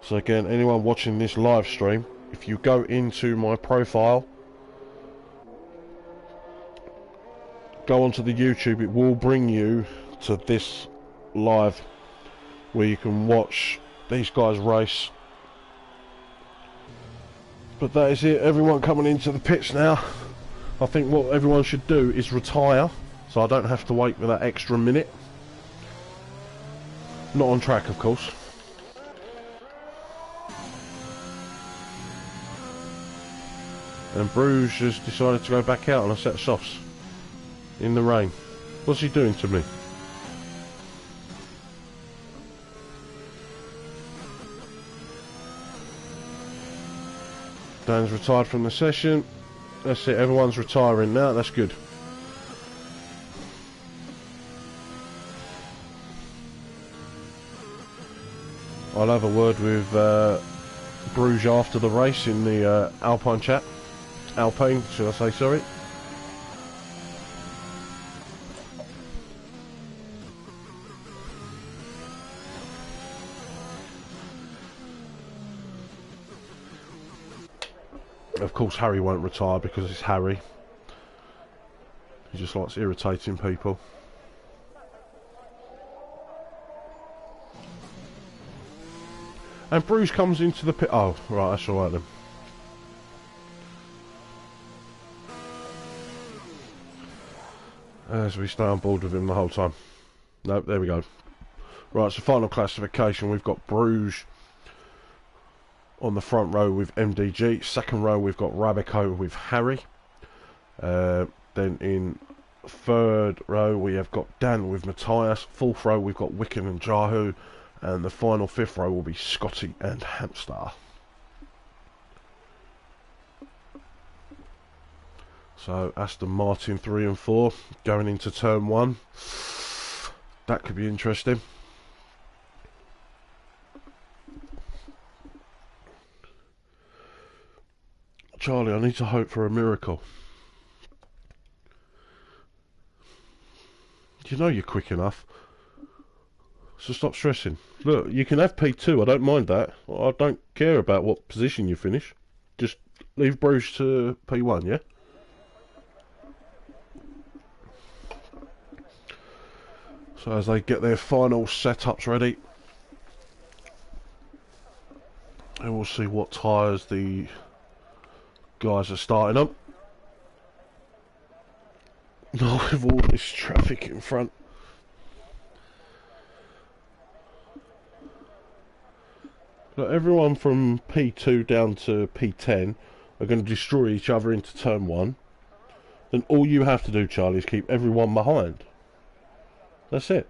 Speaker 1: So again, anyone watching this live stream, if you go into my profile, go onto the YouTube, it will bring you to this live where you can watch these guys race. But that is it, everyone coming into the pits now. I think what everyone should do is retire, so I don't have to wait for that extra minute. Not on track, of course. And Bruges has decided to go back out on a set of softs in the rain. What's he doing to me? Dan's retired from the session. That's it, everyone's retiring now, that's good. I'll have a word with Bruges after the race in the Alpine chat. Alpine, should I say, sorry. Of course, Harry won't retire because it's Harry. He just likes irritating people. And Bruce comes into the pit. Oh, right, that's alright then. As we stay on board with him the whole time. Nope, there we go. Right, so final classification. We've got Bruges on the front row with MDG. Second row we've got Rabico with Harry. Then in third row we have got Dan with Matthias. Fourth row we've got Wicken and Jahu. And the final fifth row will be Scotty and Hamster. So Aston Martin 3 and 4 going into turn 1. That could be interesting. Charlie, I need to hope for a miracle. You know you're quick enough. So stop stressing. Look, you can have P2, I don't mind that. I don't care about what position you finish. Just leave Bruce to P1, yeah? So as they get their final setups ready, and we'll see what tyres the guys are starting on. Not with all this traffic in front. Look, everyone from P2 down to P10 are going to destroy each other into turn 1. Then all you have to do, Charlie, is keep everyone behind. That's it.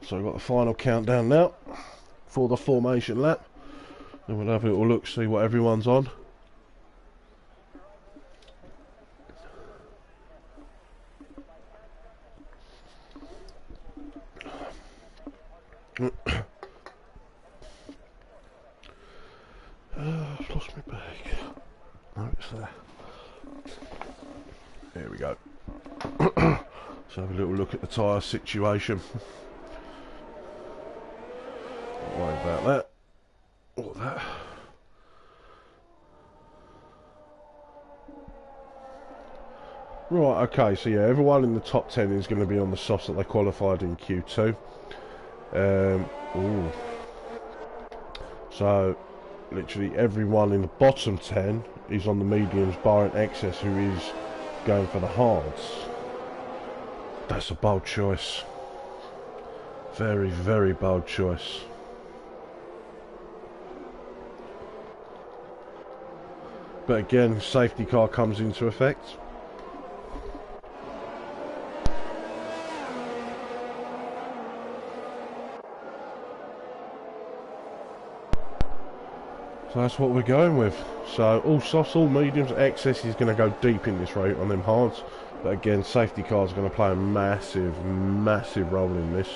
Speaker 1: So we've got the final countdown now for the formation lap. And we'll have a little look, see what everyone's on. I've lost my bag. No, it's there. There we go. So have a little look at the tyre situation. Don't worry about that. Or that. Right, okay, so yeah, everyone in the top 10 is going to be on the softs that they qualified in Q2. So, literally everyone in the bottom 10 is on the mediums, barring excess, who is going for the hards. That's a bold choice. Very, very bold choice. But again, safety car comes into effect. So that's what we're going with. So all softs, all mediums, excess is going to go deep in this rate on them hards. But again, safety cars are going to play a massive, massive role in this.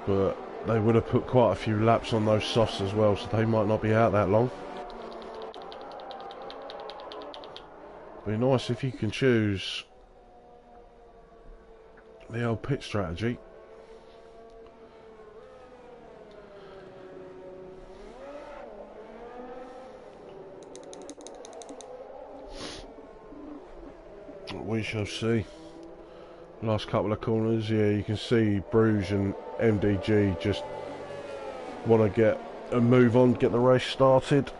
Speaker 1: But they would have put quite a few laps on those softs as well, so they might not be out that long. Be nice if you can choose the old pit strategy. We shall see. Last couple of corners, yeah, you can see Bruges and MDG just want to get a move on, get the race started.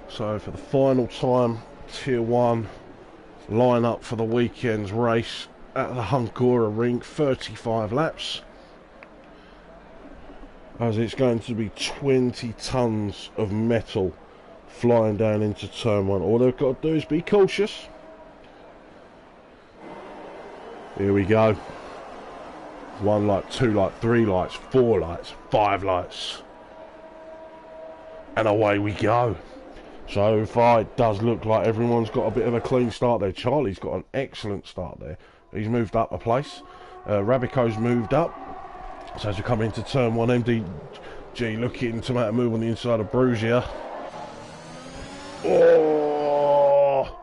Speaker 1: So for the final time, Tier 1 line up for the weekend's race at the Hungary rink, 35 laps. As it's going to be 20 tons of metal flying down into turn 1. All they've got to do is be cautious. Here we go. 1 light, 2 light, 3 lights, 4 lights, 5 lights. And away we go. So far it does look like everyone's got a bit of a clean start there. Charlie's got an excellent start there. He's moved up a place. Rabico's moved up. So as we come into turn 1, MDG looking to make a move on the inside of Bruges here. Oh!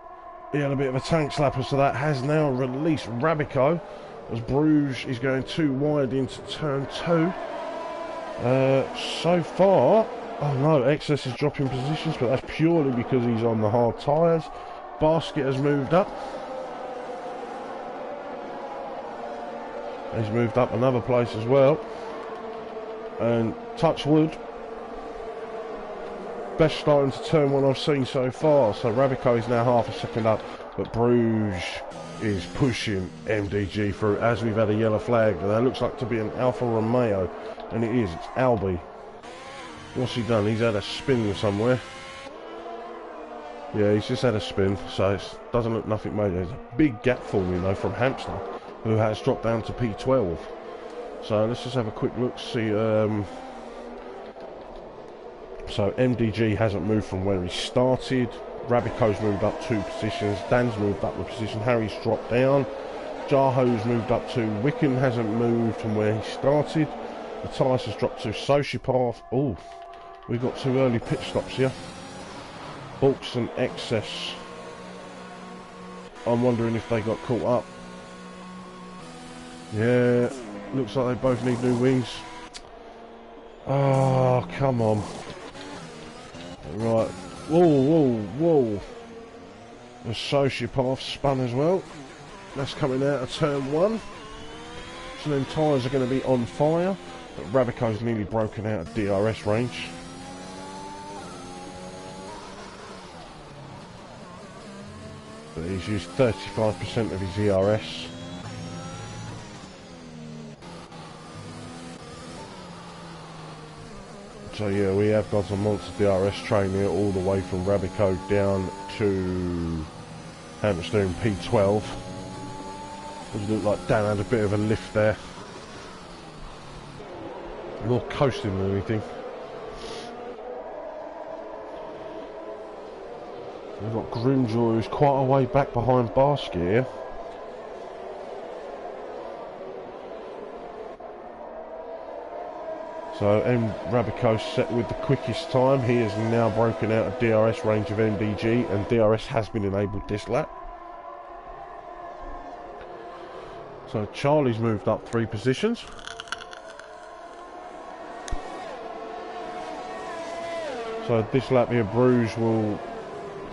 Speaker 1: he had a bit of a tank slapper, so that has now released Rabico, as Bruges is going too wide into turn 2. So far, oh no, Excess is dropping positions, but that's purely because he's on the hard tyres. Basket has moved up. He's moved up another place as well. And touch wood, best start into turn 1 I've seen so far. So Rabico is now half a second up, but Bruges is pushing MDG through as we've had a yellow flag. And that looks like to be an Alfa Romeo, and it is, it's Albi. What's he done? He's had a spin somewhere. Yeah, he's just had a spin, so it doesn't look nothing major. There's a big gap forming though from Hamster, who has dropped down to P12. So let's just have a quick look, see. So MDG hasn't moved from where he started. Rabico's moved up 2 positions. Dan's moved up a position. Harry's dropped down. Jaho's moved up 2. Wicken hasn't moved from where he started. Matthias has dropped to Sociopath. Oh, we got 2 early pit stops here. Bulks and Excess. I'm wondering if they got caught up. Yeah. Looks like they both need new wings. Oh, come on. Right. Whoa, whoa, whoa. The Sociopath spun as well. That's coming out of turn 1. So then tyres are going to be on fire. But Rabico's nearly broken out of DRS range. But he's used 35% of his ERS. So yeah, we have got a monster DRS train here all the way from Rabico down to Hammerstone P12. Does look like Dan had a bit of a lift there. More coasting than anything. We've got Grimjaw, who's quite a way back behind Basket here. So Rabico set with the quickest time. He has now broken out of DRS range of MDG, and DRS has been enabled this lap. So Charlie's moved up 3 positions. So this lap here, Bruges will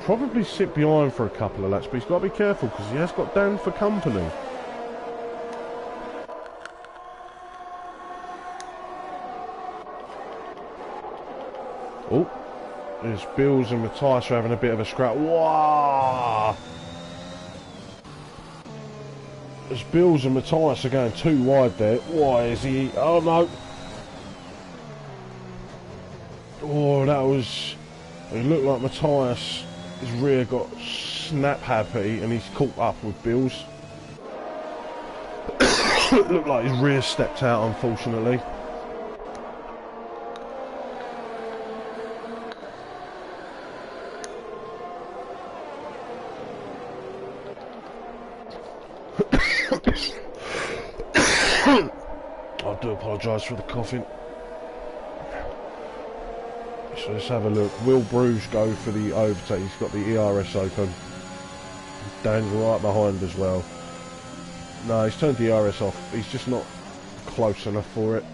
Speaker 1: probably sit behind for a couple of laps, but he's got to be careful because he has got Dan for company. Oh, there's Bills and Matthias are having a bit of a scrap. Wow! As Bills and Matthias are going too wide there. Why is he? Oh no! Oh, that was. It looked like Matthias, his rear got snap happy and he's caught up with Bills. It looked like his rear stepped out, unfortunately. I do apologise for the coughing. So let's have a look. Will Bruges go for the overtake? He's got the ERS open. Dan's right behind as well. No, he's turned the ERS off. He's just not close enough for it.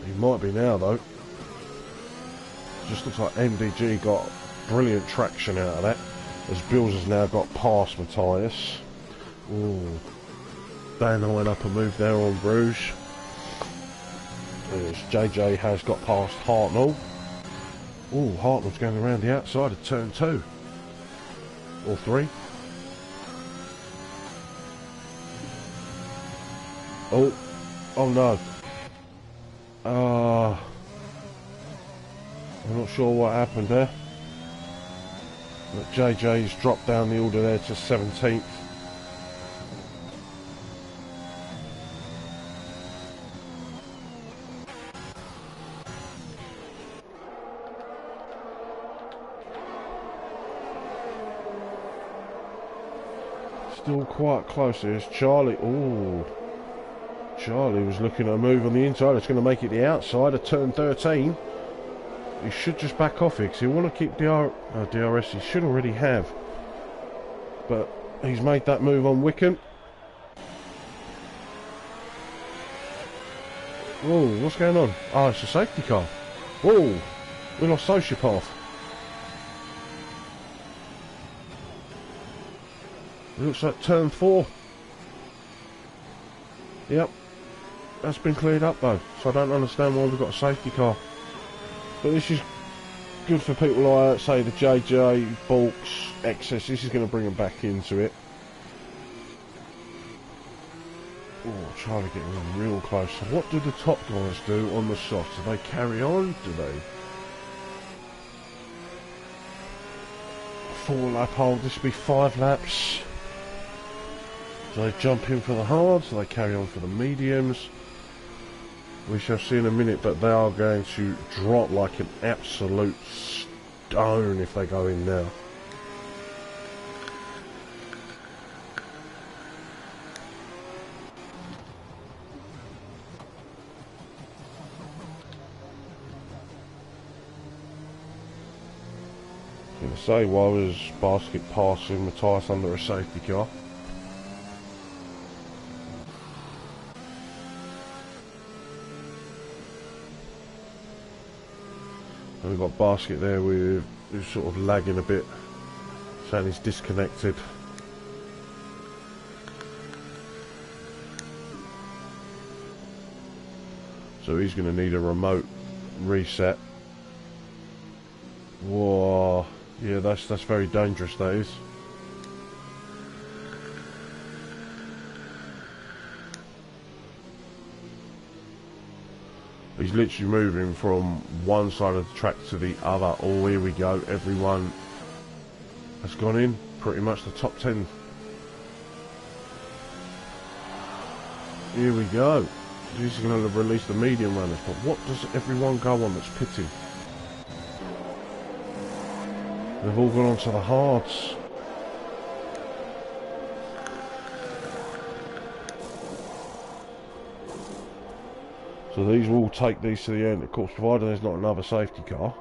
Speaker 1: He might be now though. Just looks like MDG got brilliant traction out of that. As Bills has now got past Matthias. Ooh. Dan went up and moved there on Bruges. As JJ has got past Hartnell. Ooh, Hartnell's going around the outside of turn 2. Or 3. Oh. Oh no. I'm not sure what happened there. But JJ's dropped down the order there to 17th. Still quite close. There's Charlie. Ooh. Charlie was looking at a move on the inside. It's going to make it the outside of turn 13. He should just back off it because he'll want to keep DRS. He should already have. but he's made that move on Wicken. Whoa, what's going on? Oh, it's a safety car. Whoa, we lost Sociopath. It looks like turn 4. Yep, that's been cleared up though, so I don't understand why we've got a safety car. But this is good for people like, say, the JJ, Bulks, Excess. This is going to bring them back into it. Oh, Charlie getting in real close. So what do the top guys do on the softs? Do they carry on? Do they? 4-lap hold. This will be 5 laps. Do they jump in for the hards? Do they carry on for the mediums? We shall see in a minute, but they are going to drop like an absolute stone if they go in now. I was going to say, why was Basket passing Matthias under a safety car? And we've got Basket there who's sort of lagging a bit, saying he's disconnected. So he's going to need a remote reset. Whoa, yeah, that's very dangerous, that is. He's literally moving from one side of the track to the other. Oh, here we go. Everyone has gone in. Pretty much the top 10. Here we go. He's going to release the medium runners. But what does everyone go on that's pitting? They've all gone on to the hards. So these will all take these to the end, of course, provided there's not another safety car.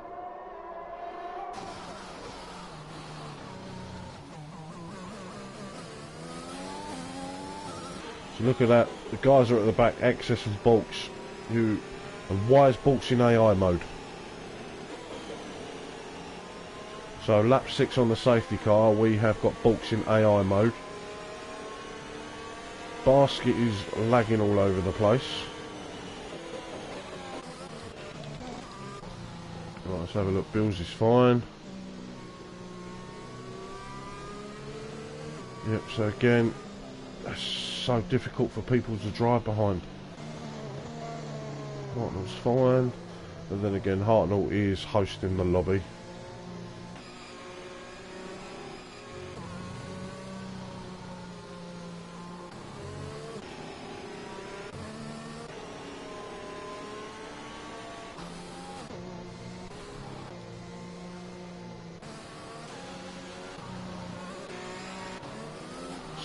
Speaker 1: So look at that, the guys are at the back, Excess and Bulks, and why is Bulks in AI mode? So lap 6 on the safety car, we have got Bulks in AI mode. Basket is lagging all over the place. Right, let's have a look. Bills is fine. Yep, so again, that's so difficult for people to drive behind. Hartnell's fine. And then again, Hartnell is hosting the lobby.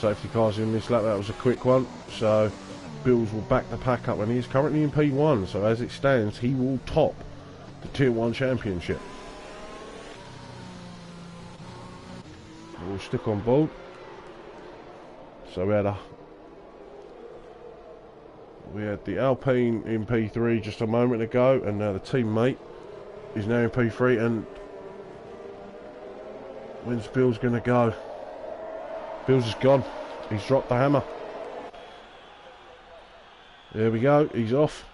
Speaker 1: Safety cars in this lap, that was a quick one. So Bills will back the pack up, and he's currently in P1, so as it stands he will top the Tier 1 Championship. We'll stick on board. So we had the Alpine in P3 just a moment ago, and now the teammate is now in P3, and when's Bills going to go? Bills is gone. He's dropped the hammer. There we go. He's off.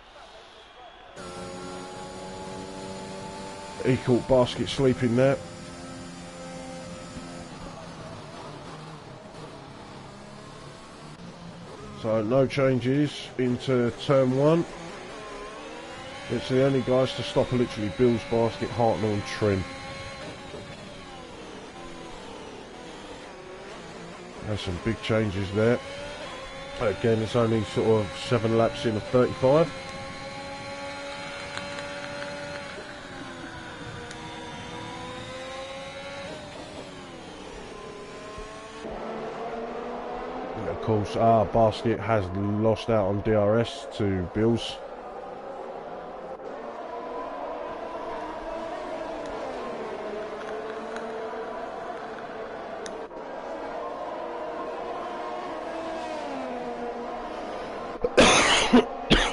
Speaker 1: He caught Basket sleeping there. So no changes into turn 1. It's the only guys to stop are literally Bills, Basket, Hartnell and Trim. There's some big changes there. Again, it's only sort of 7 laps in of 35. And of course, Basket has lost out on DRS to Bills.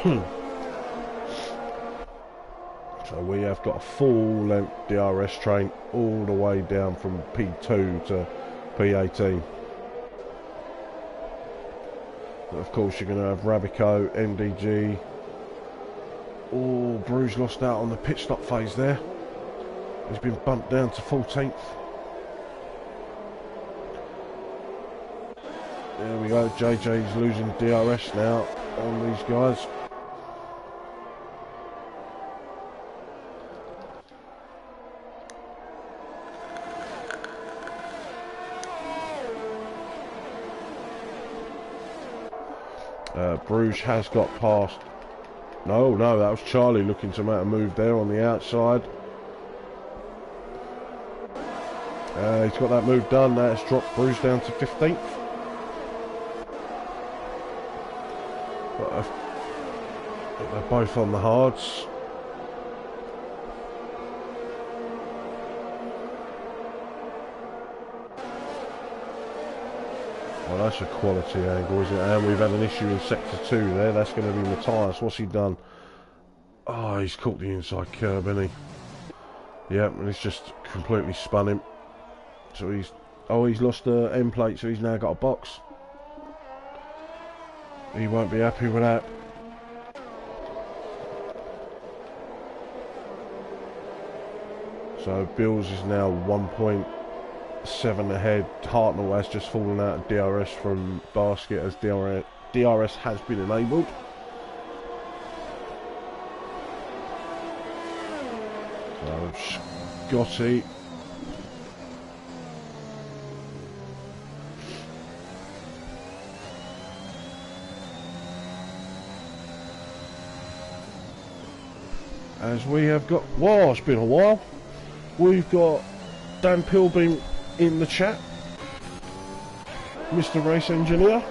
Speaker 1: So we have got a full length DRS train all the way down from P2 to P18. But of course you're going to have Rabico, MDG. Oh, Bruges lost out on the pit stop phase there. He's been bumped down to 14th. There we go, JJ's losing DRS now on these guys. Bruges has got past. No, that was Charlie looking to make a move there on the outside. He's got that move done. That's dropped Bruges down to 15th. But they're both on the hards. Well, that's a quality angle, isn't it? And we've had an issue in sector 2 there. That's going to be Matthias. What's he done? Oh, he's caught the inside curb, hasn't he? Yeah, and it's just completely spun him. So he's lost the end plate, so he's now got a box. He won't be happy with that. So Bills is now 1.7 ahead. Hartnell has just fallen out of DRS from basket as DRS has been enabled. So Scotty. As we have got, wow, it's been a while. We've got Dan Pilbeam in the chat, Mr. Race Engineer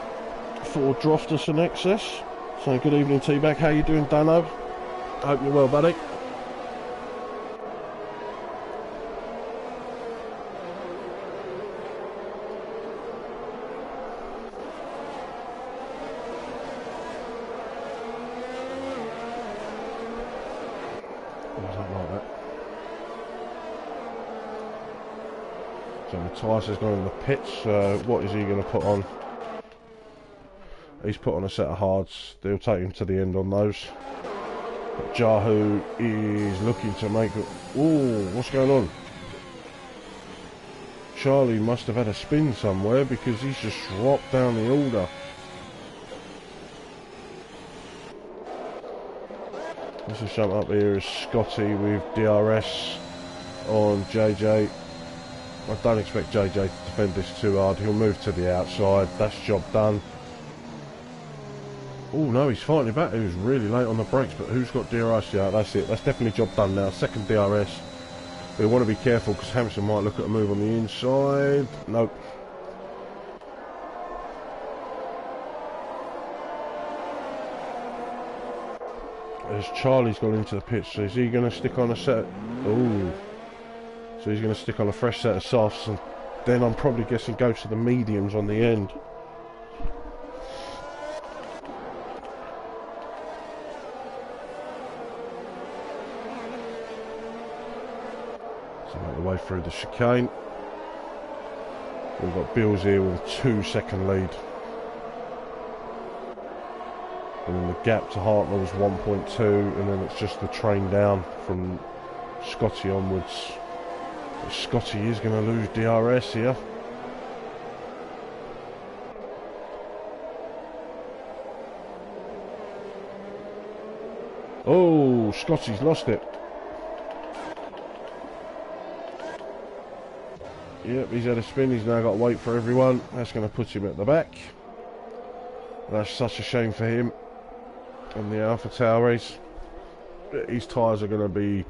Speaker 1: for Droftus and Excess. So good evening, T-Bag. How you doing, Dano? Hope you're well, buddy. Matthias has gone in the pits. What is he going to put on? He's put on a set of hards. They'll take him to the end on those. But Jahu is looking to make it. Oh, what's going on? Charlie must have had a spin somewhere because he's just dropped down the order. This is something up here is Scotty with DRS on JJ. I don't expect JJ to defend this too hard. He'll move to the outside. That's job done. Oh no, he's fighting it back. He was really late on the brakes, but who's got DRS? Yeah, that's it. That's definitely job done now. Second DRS. We want to be careful because Hampson might look at a move on the inside. Nope. As Charlie's gone into the pits, so is he going to stick on a set? Oh. So he's going to stick on a fresh set of softs, and then I'm probably guessing go to the mediums on the end. So make the way through the chicane. We've got Bills here with a 2-second lead. And then the gap to Hartnell was 1.2, and then it's just the train down from Scotty onwards. Scotty is going to lose DRS here. Oh, Scotty's lost it. Yep, he's had a spin. He's now got to wait for everyone. That's going to put him at the back. That's such a shame for him. On the Alpha Tauri's. His tyres are going to be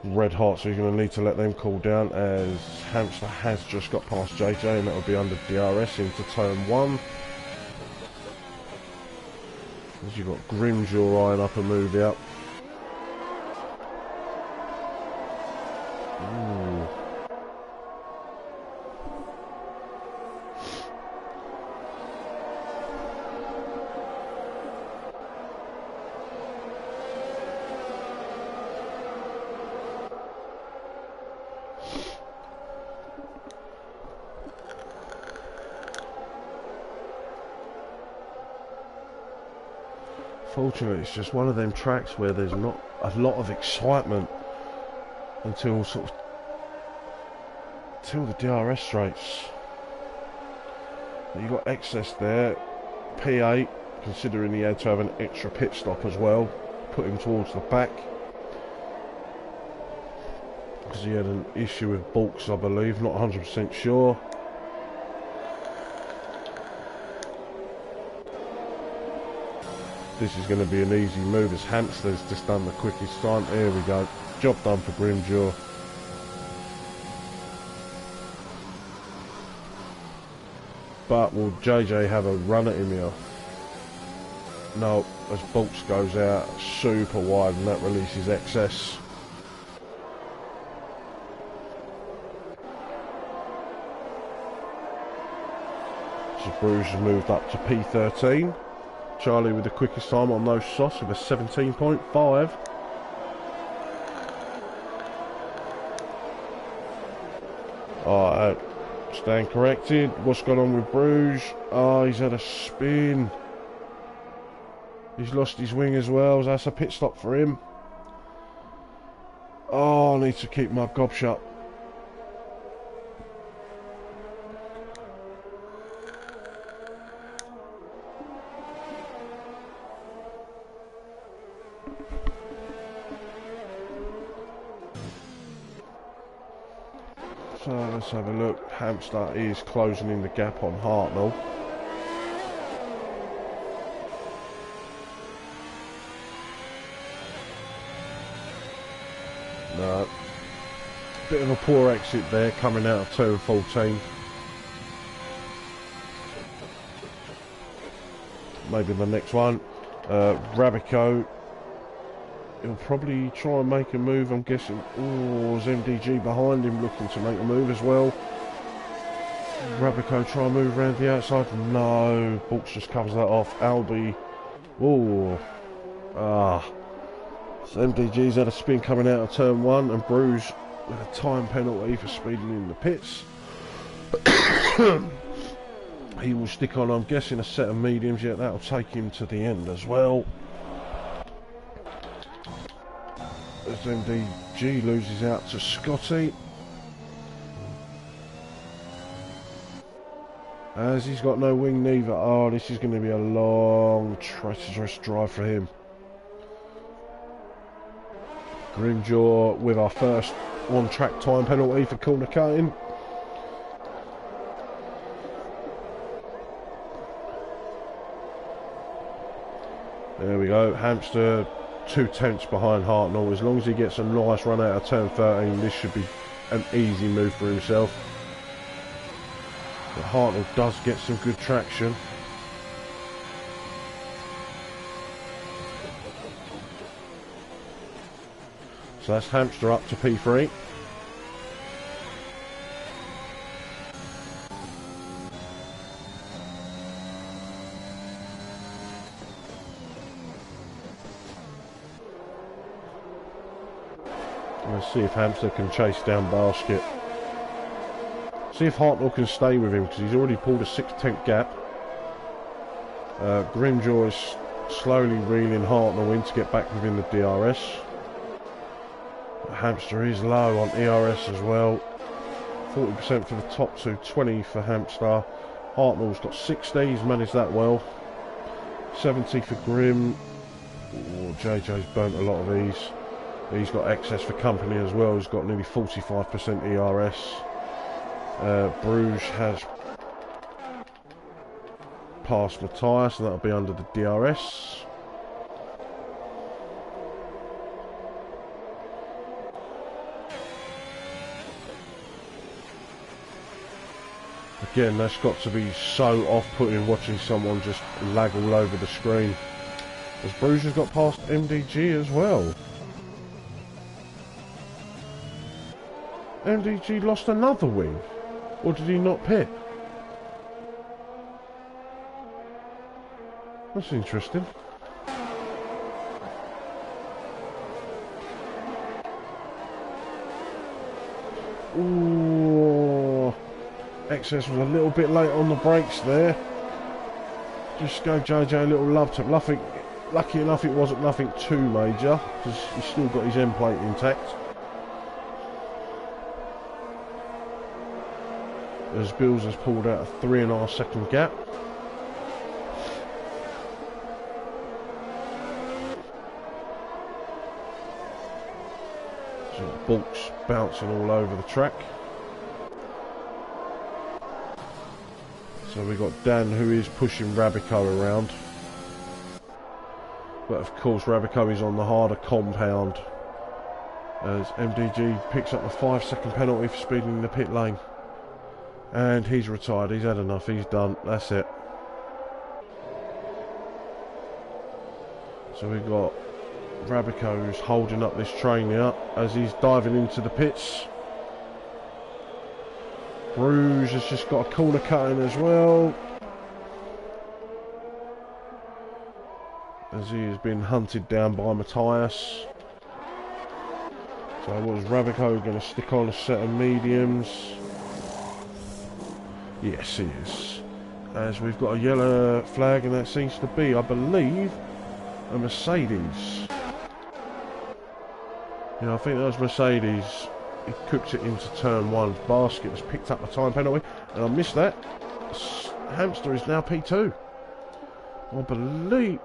Speaker 1: red hot, so he's going to need to let them cool down as Hamster has just got past JJ, and that will be under DRS into turn 1. As you've got Grimshaw eyeing up a move out. Ooh. Unfortunately, it's just one of them tracks where there's not a lot of excitement until the DRS straights. You got excess there, P8, considering he had to have an extra pit stop as well, put him towards the back because he had an issue with bulks, I believe, not 100% sure. This is going to be an easy move as Hamster's just done the quickest time. There we go, job done for Grimjaw. But will JJ have a run at him here? No, as Bolts goes out super wide and that releases excess. So Bruce has moved up to P13. Charlie with the quickest time on those softs with a 17.5. Alright. Stand corrected. What's going on with Bruges? Oh, he's had a spin. He's lost his wing as well. So that's a pit stop for him. Oh, I need to keep my gob shut. So let's have a look. Hamster is closing in the gap on Hartnell. No. Bit of a poor exit there coming out of turn 14. Maybe the next one. Rabico. He'll probably try and make a move, I'm guessing. Oh, there's MDG behind him looking to make a move as well. Rabico try and move around the outside. No, Bulks just covers that off. Albi. Oh. So MDG's had a spin coming out of turn 1 and Bruges with a time penalty for speeding in the pits. He will stick on, I'm guessing, a set of mediums. Yeah, that'll take him to the end as well. As MDG loses out to Scotty. As he's got no wing neither. Oh, this is going to be a long, treacherous drive for him. Grimjaw with our first one-track time penalty for corner cutting. There we go. Hamster 2/10 behind Hartnell. As long as he gets a nice run out of turn 13, this should be an easy move for himself. But Hartnell does get some good traction. So that's Hamster up to P3. Let's see if Hamster can chase down Basket. See if Hartnell can stay with him because he's already pulled a 6/10 gap. Grimjaw is slowly reeling Hartnell in to get back within the DRS. Hamster is low on ERS as well. 40% for the top two, 20 for Hamster. Hartnell's got 60, he's managed that well. 70 for Grim. Oh, JJ's burnt a lot of these. He's got excess for company as well. He's got nearly 45% ERS. Bruges has passed Matthias, so that'll be under the DRS. Again, that's got to be so off-putting watching someone just lag all over the screen. As Bruges has got past MDG as well. MDG lost another wing, or did he not pit? That's interesting. Ooh, excess was a little bit late on the brakes there. Just go JJ a little love to Luffy. lucky enough it wasn't nothing too major, because he's still got his end plate intact. As Bills has pulled out a 3.5 second gap. So the bolts bouncing all over the track. So we've got Dan, who is pushing Rabico around. But of course Rabico is on the harder compound, as MDG picks up a 5-second penalty for speeding in the pit lane. And he's retired, he's had enough, he's done, that's it. So we've got Rabico who's holding up this train here as he's diving into the pits. Bruges has just got a corner cut in as well, as he has been hunted down by Matthias. So was Rabico going to stick on a set of mediums? Yes, he is. As we've got a yellow flag, and that seems to be, I believe, a Mercedes. Yeah, I think that was Mercedes. He cooked it into turn 1. Basket has picked up a time penalty, and I missed that. Hamster is now P2. I believe...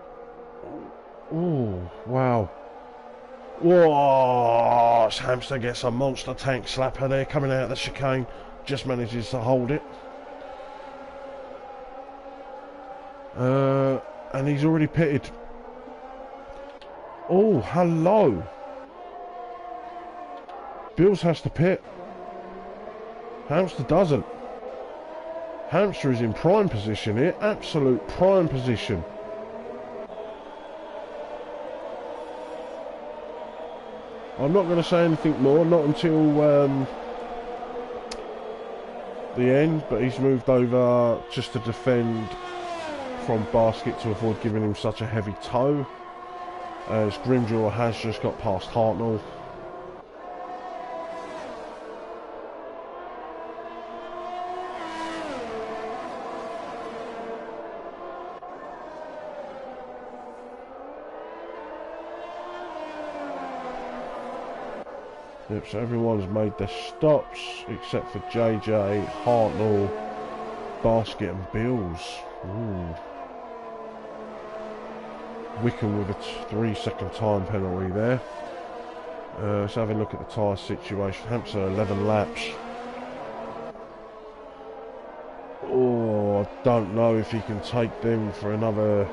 Speaker 1: Oh, wow. Whoa! Hamster gets a monster tank slapper there, coming out of the chicane. Just manages to hold it. And he's already pitted. Oh, hello. Bills has to pit. Hamster doesn't. Hamster is in prime position here. Absolute prime position. I'm not going to say anything more, not until the end, but he's moved over just to defend from Basket to avoid giving him such a heavy tow, as Grimjaw has just got past Hartnell. Yep, so everyone's made their stops except for JJ, Hartnell, Basket and Bills. Ooh. Wickham with a 3-second time penalty there. Let's have a look at the tyre situation. Hampshire 11 laps. Oh, I don't know if he can take them for another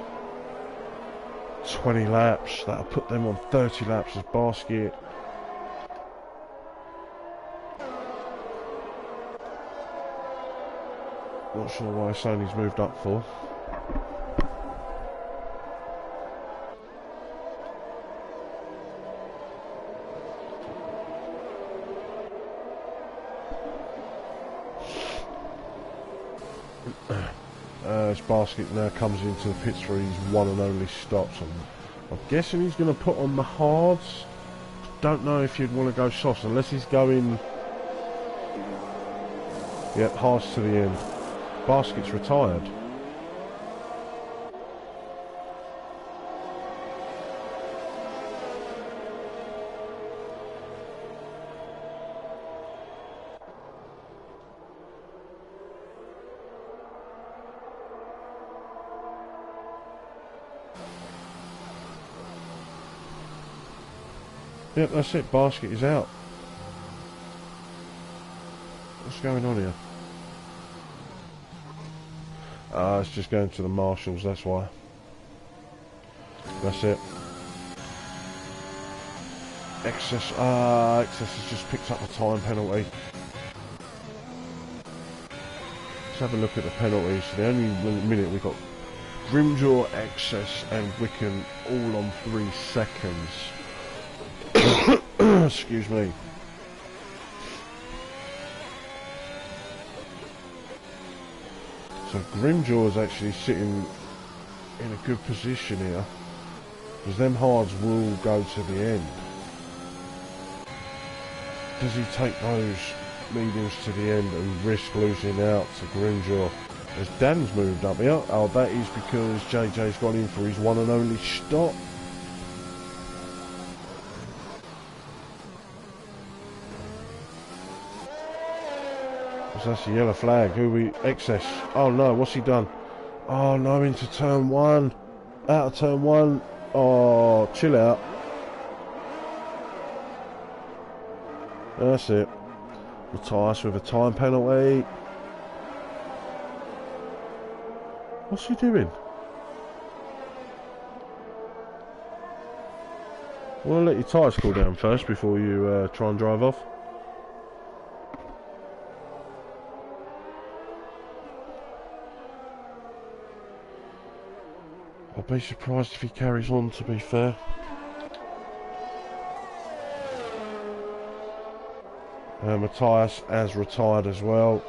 Speaker 1: 20 laps. That'll put them on 30 laps as Basket. Not sure why Sony's moved up for. As Basket now comes into the pits for his one and only stops. I'm guessing he's going to put on the hards. Don't know if you'd want to go soft unless he's going... Yep, hards to the end. Basket's retired. Yep, that's it. Basket is out. What's going on here? It's just going to the marshals, that's why. That's it. Excess has just picked up a time penalty. Let's have a look at the penalties. The only minute we've got Grimjaw, Excess and Wickham all on 3 seconds. Excuse me. So Grimjaw is actually sitting in a good position here, because them hards will go to the end. Does he take those mediums to the end and risk losing out to Grimjaw? As Dan's moved up here. Oh, that is because JJ's gone in for his one and only stop. So that's the yellow flag. Who we excess? Oh no, what's he done? Oh no, into turn one. Out of turn one. Oh, chill out. That's it. Matthias with a time penalty. What's he doing? Well, let your tyres cool down first before you try and drive off. I'll be surprised if he carries on, to be fair. Matthias has retired as well.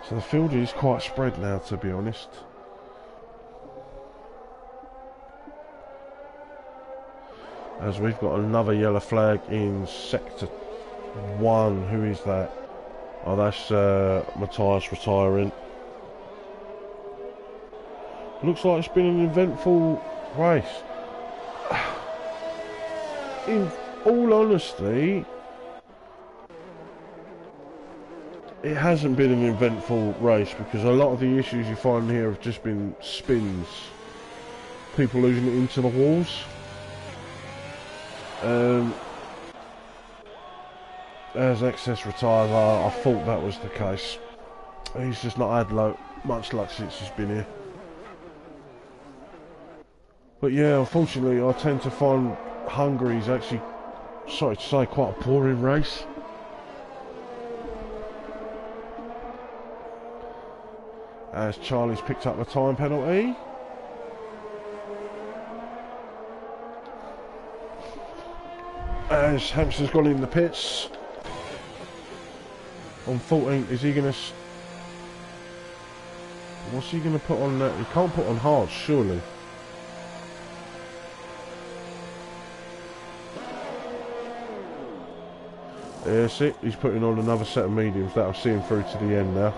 Speaker 1: So the field is quite spread now, to be honest. As we've got another yellow flag in sector 1. Who is that? Oh, that's Matthias retiring. Looks like it's been an eventful race. In all honesty, it hasn't been an eventful race because a lot of the issues you find here have just been spins. People losing it into the walls. As excess retires, I thought that was the case. He's just not had much luck since he's been here. But yeah, unfortunately, I tend to find Hungary's actually, sorry to say, quite a boring race. As Charlie's picked up the time penalty. As Hampson's gone in the pits. On 14, is he going to... What's he going to put on that? He can't put on hard, surely. That's it, he's putting on another set of mediums. That'll see him through to the end now.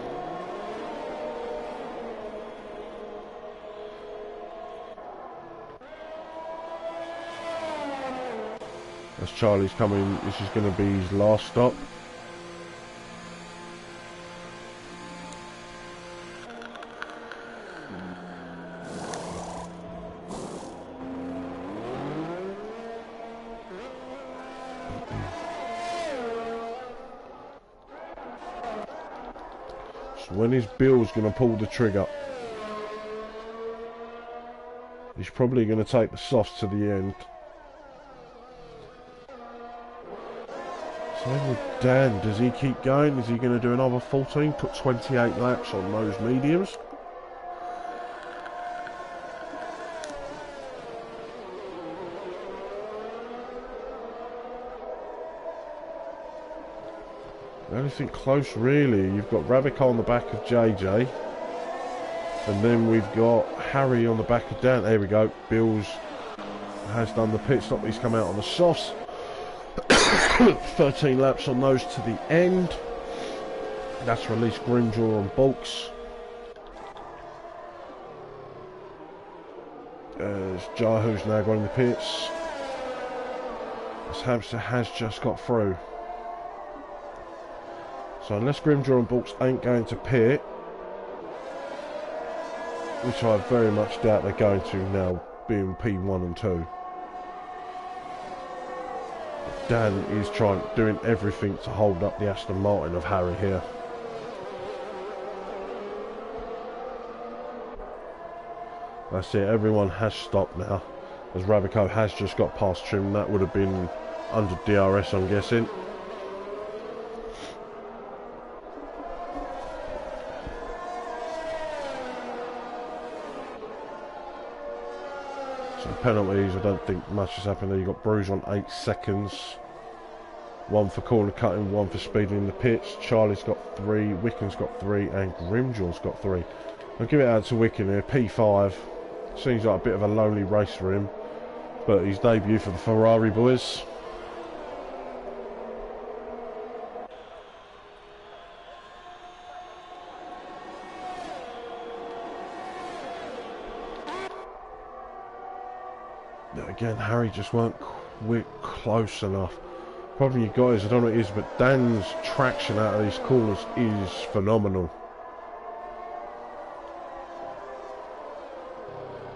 Speaker 1: As Charlie's coming, this is going to be his last stop. So when is Bill's going to pull the trigger? He's probably going to take the softs to the end. Same with Dan, does he keep going? Is he going to do another 14? Put 28 laps on those mediums? Anything close really? You've got Rabico on the back of JJ. And then we've got Harry on the back of Dan. There we go. Bills has done the pit stop. He's come out on the softs. 13 laps on those to the end. That's released Grimjaw and Bulks. As Jahu's now going in the pits. As Hamster has just got through. So unless Grimjaw and Bulks ain't going to pit, which I very much doubt they're going to now, being P1 and 2. Dan is doing everything to hold up the Aston Martin of Harry here. That's it, everyone has stopped now. As Rabico has just got past Trim, that would have been under DRS, I'm guessing. So penalties, I don't think much has happened there. You've got Bruce on 8 seconds. 1 for corner cutting, 1 for speeding in the pits. Charlie's got 3, Wicken's got 3, and Grimjaw's got 3. I'll give it out to Wicken here, P5. Seems like a bit of a lonely race for him, but his debut for the Ferrari boys. Again, Harry just weren't close enough. Problem you guys, I don't know what it is, but Dan's traction out of these corners is phenomenal.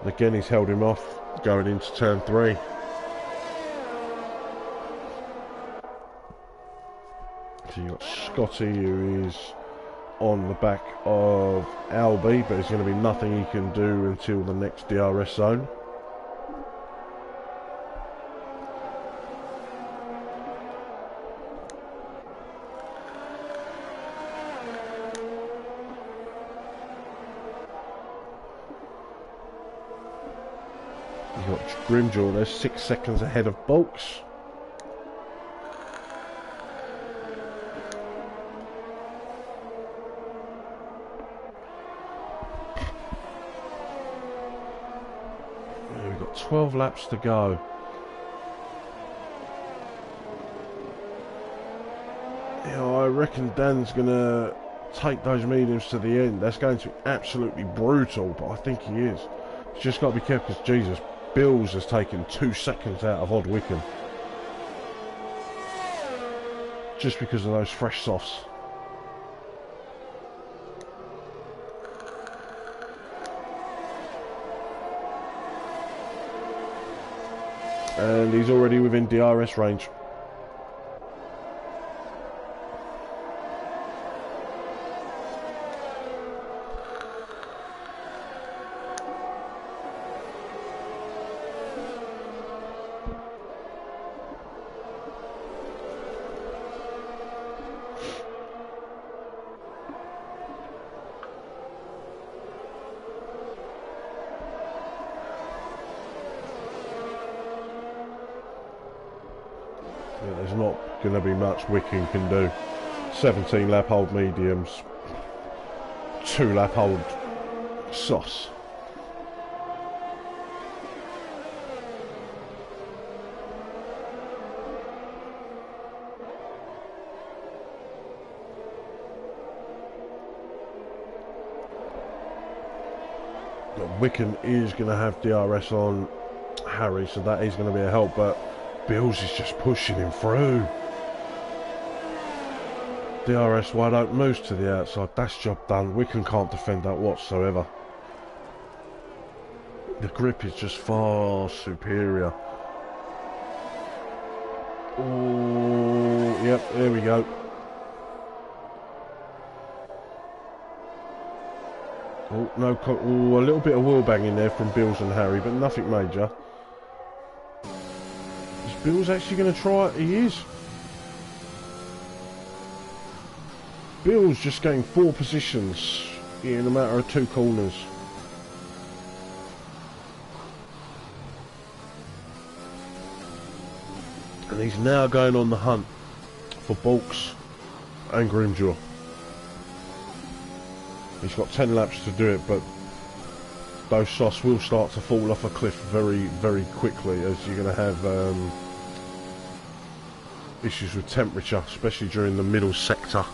Speaker 1: Again, he's held him off going into turn 3. So you've got Scotty, who is on the back of Albie, but there's going to be nothing he can do until the next DRS zone. You've got Grimjaw there, 6 seconds ahead of Bulks. We've got 12 laps to go. Yeah, I reckon Dan's going to take those mediums to the end. That's going to be absolutely brutal, but I think he is. He's just got to be careful because, Jesus, Bills has taken 2 seconds out of Odd Wickham. Just because of those fresh softs. And he's already within DRS range. Yeah, there's not going to be much Wicking can do. 17 lap hold mediums, 2 lap hold softs. Wicken is going to have DRS on Harry, so that is going to be a help, but Bills is just pushing him through. DRS wide open, moves to the outside, that's job done. Wicken can't defend that whatsoever. The grip is just far superior. Oh, yep, there we go. Oh, no, a little bit of wheel banging there from Bills and Harry, but nothing major. Is Bills actually going to try it? He is. Bills just gained 4 positions in a matter of 2 corners. And he's now going on the hunt for Bulks and Grimjaw. He's got 10 laps to do it, but those softs will start to fall off a cliff very, very quickly, as you're going to have issues with temperature, especially during the middle sector.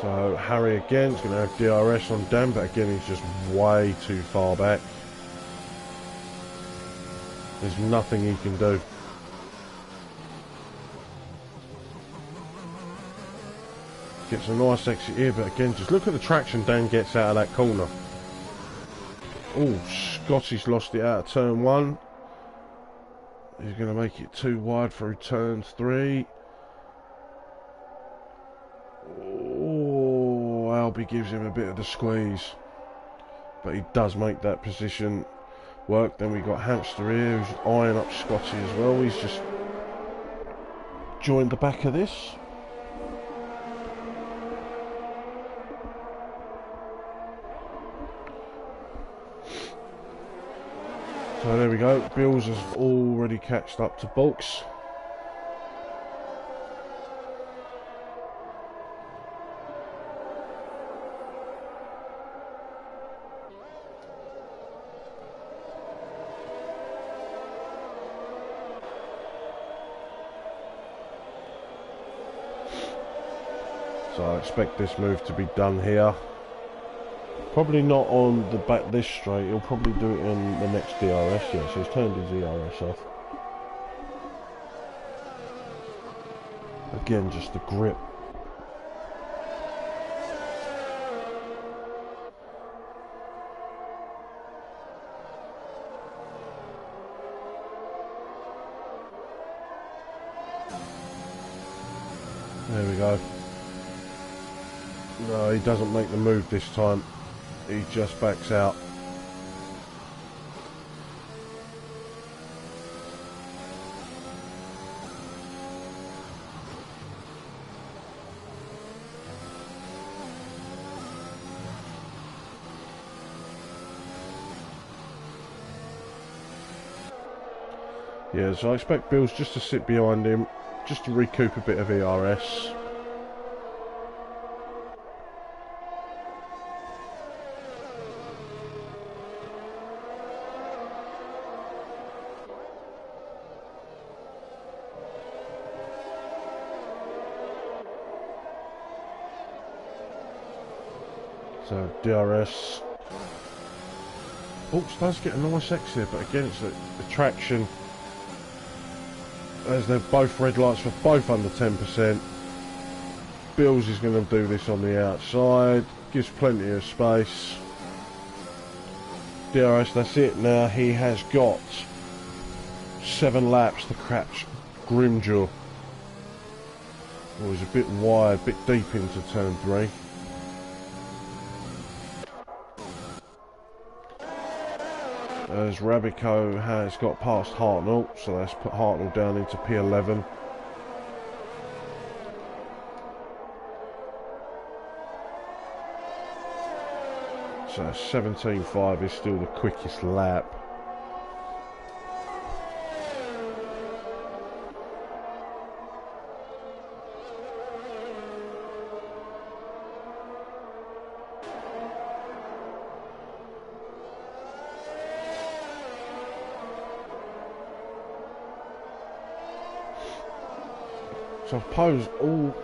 Speaker 1: So Harry again is going to have DRS on Dan, but again he's just way too far back. There's nothing he can do. Gets a nice exit here, but again, just look at the traction Dan gets out of that corner. Oh, Scotty's lost it out of turn 1. He's going to make it too wide through turn 3. Albie gives him a bit of the squeeze, but he does make that position work. Then we got Hamster here who's eyeing up Scotty as well. He's just join the back of this. So there we go, Bills has already catched up to Bulks. So I expect this move to be done here. Probably not on the back this straight, he'll probably do it on the next DRS, yeah, so he's turned his DRS off. Again, just the grip. There we go. No, he doesn't make the move this time. He just backs out. Yeah, so I expect Bills just to sit behind him, just to recoup a bit of ERS. So DRS. Bulks does get a nice exit, but again it's the traction. As they're both red lights for both under 10%. Bills is going to do this on the outside. Gives plenty of space. DRS, that's it now. He has got 7 laps to catch Grimjaw. Oh, he's a bit wide, a bit deep into turn 3. As Rabico has got past Hartnell, so let's put Hartnell down into P11. So 17.5 is still the quickest lap. So I suppose all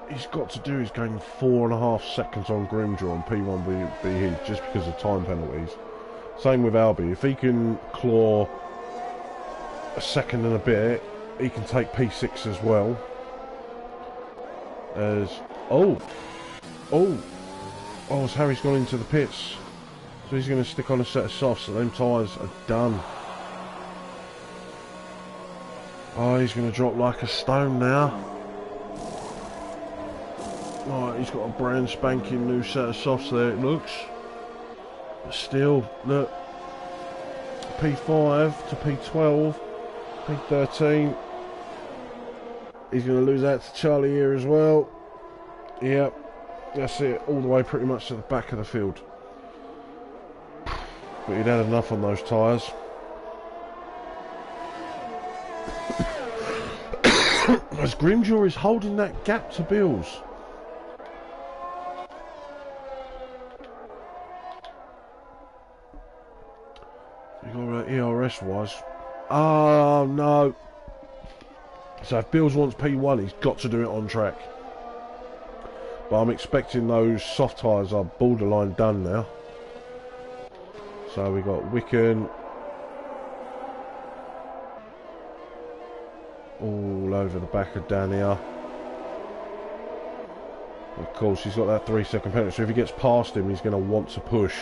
Speaker 1: he's got to do is gain 4.5 seconds on Grimjaw and P1 just because of time penalties. Same with Albie. If he can claw a second and a bit, he can take P6 as well. As as Harry's gone into the pits, so he's going to stick on a set of softs. So them tyres are done. Oh, he's going to drop like a stone now. Right, he's got a brand spanking new set of softs there, it looks. But still, look. P5 to P12, P13. He's going to lose out to Charlie here as well. Yep, that's it, all the way pretty much to the back of the field. But he'd had enough on those tyres. As Grimjaw is holding that gap to Bills. You got ERS wise. Oh no. So if Bills wants P1, he's got to do it on track. But I'm expecting those soft tyres are borderline done now. So we got Wicken all over the back of Dania. Of course, he's got that 3-second penalty, so if he gets past him, he's going to want to push.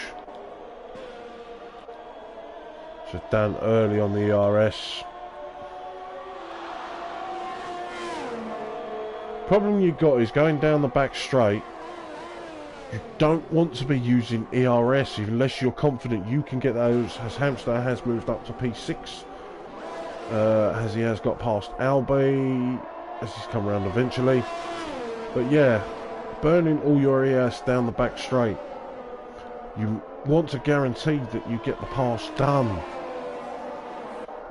Speaker 1: So Dan early on the ERS. Problem you've got is going down the back straight. You don't want to be using ERS unless you're confident you can get those, as Hamster has moved up to P6. As he has got past Albie. as he's come around eventually. But yeah, burning all your ES down the back straight. You want to guarantee that you get the pass done.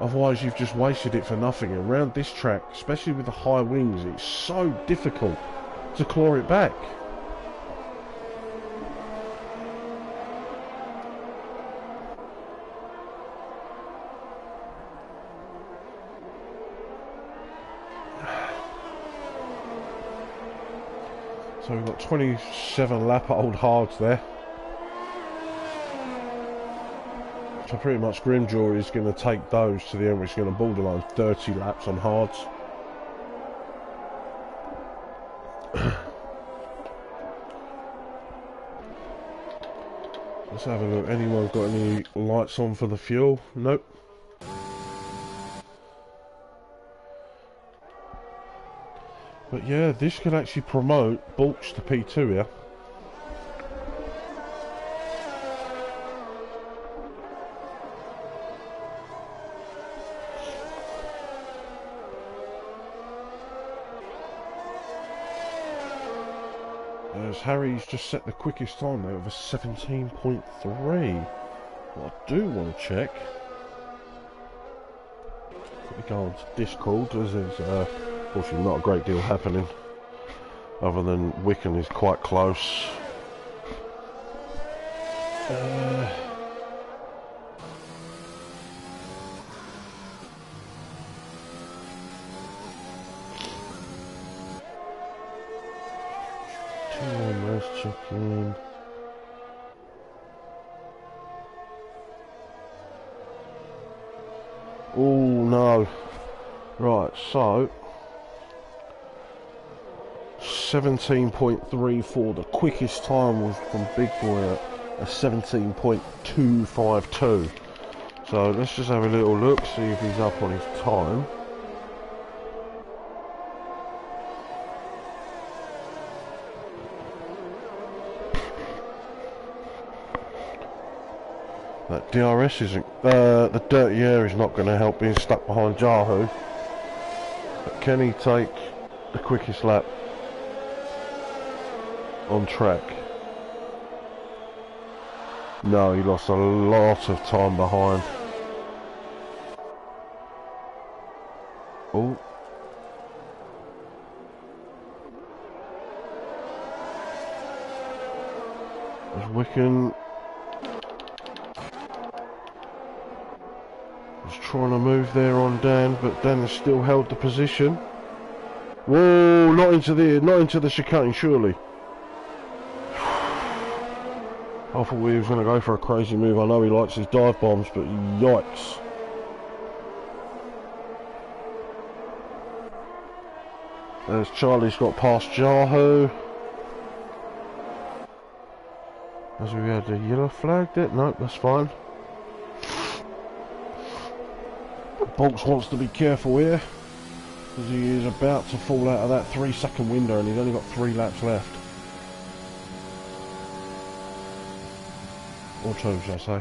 Speaker 1: Otherwise you've just wasted it for nothing. And around this track, especially with the high wings, it's so difficult to claw it back. So we've got 27 lap old hards there. So pretty much Grimjaw is going to take those to the end, which is going to borderline 30 laps on hards. Let's have a look. Anyone got any lights on for the fuel? Nope. But yeah, this could actually promote Bulks to P2 here. As Harry's just set the quickest time there with a 17.3. What I do want to check. Let me go on to Discord, as there's unfortunately not a great deal happening. Other than Wicken is quite close. Let's check in. Oh no. Right, so 17.34. The quickest time was from Big Boy at a 17.252. So let's just have a little look, see if he's up on his time. That DRS isn't, the dirty air is not going to help being stuck behind Yahoo. But can he take the quickest lap on track? No, he lost a lot of time behind. Oh. There's Wicken. Trying to move there on Dan, but Dan has still held the position. Whoa, not into the chicane, surely. I thought he was going to go for a crazy move. I know he likes his dive bombs, but yikes. There's Charlie's got past Yahoo. As we had the yellow flag there. Nope, that's fine. Bolts wants to be careful here, because he is about to fall out of that 3-second window and he's only got 3 laps left. Or 2, shall I say.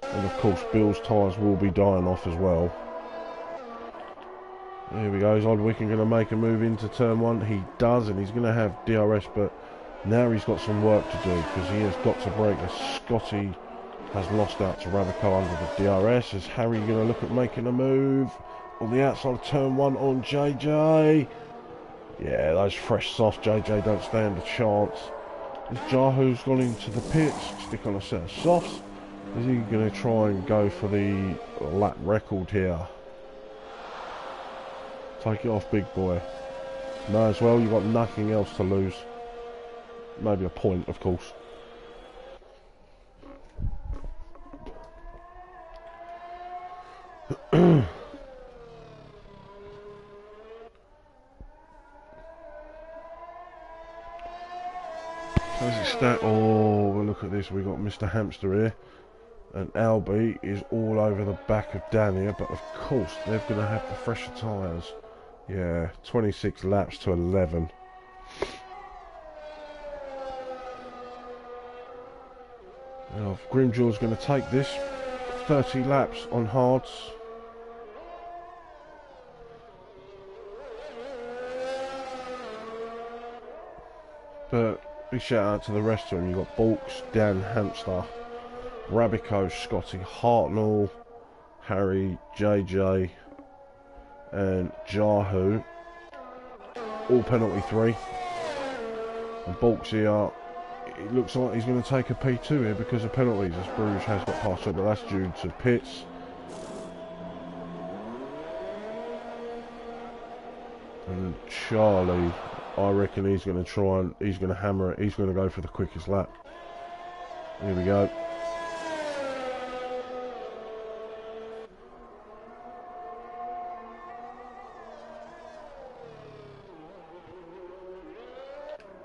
Speaker 1: And of course Bill's tyres will be dying off as well. Here we go, is Old Wicken going to make a move into turn 1? He does, and he's going to have DRS, but now he's got some work to do, because he has got to break. As Scotty has lost out to Ravico under the DRS. Is Harry going to look at making a move on the outside of turn 1 on JJ? Yeah, those fresh soft JJ don't stand a chance. Is Yahoo's gone into the pits, stick on a set of softs? Is he going to try and go for the lap record here? Take it off, Big Boy. May as well, you've got nothing else to lose. Maybe a point, of course. Oh, well, look at this. We've got Mr. Hamster here. And Albie is all over the back of Dan here. But of course, they're going to have the fresher tyres. Yeah, 26 laps to 11. Now, if Grimjaw's going to take this, 30 laps on hards. But big shout out to the rest of them. You've got Balks, Dan, Hamster, Rabico, Scotty, Hartnell, Harry, JJ and Jahu. All penalty 3. And Balks here, it looks like he's going to take a P2 here because of penalties, as Bruges has got past it, but that's due to pits. And Charlie, I reckon he's going to try and he's going to hammer it. He's going to go for the quickest lap. Here we go.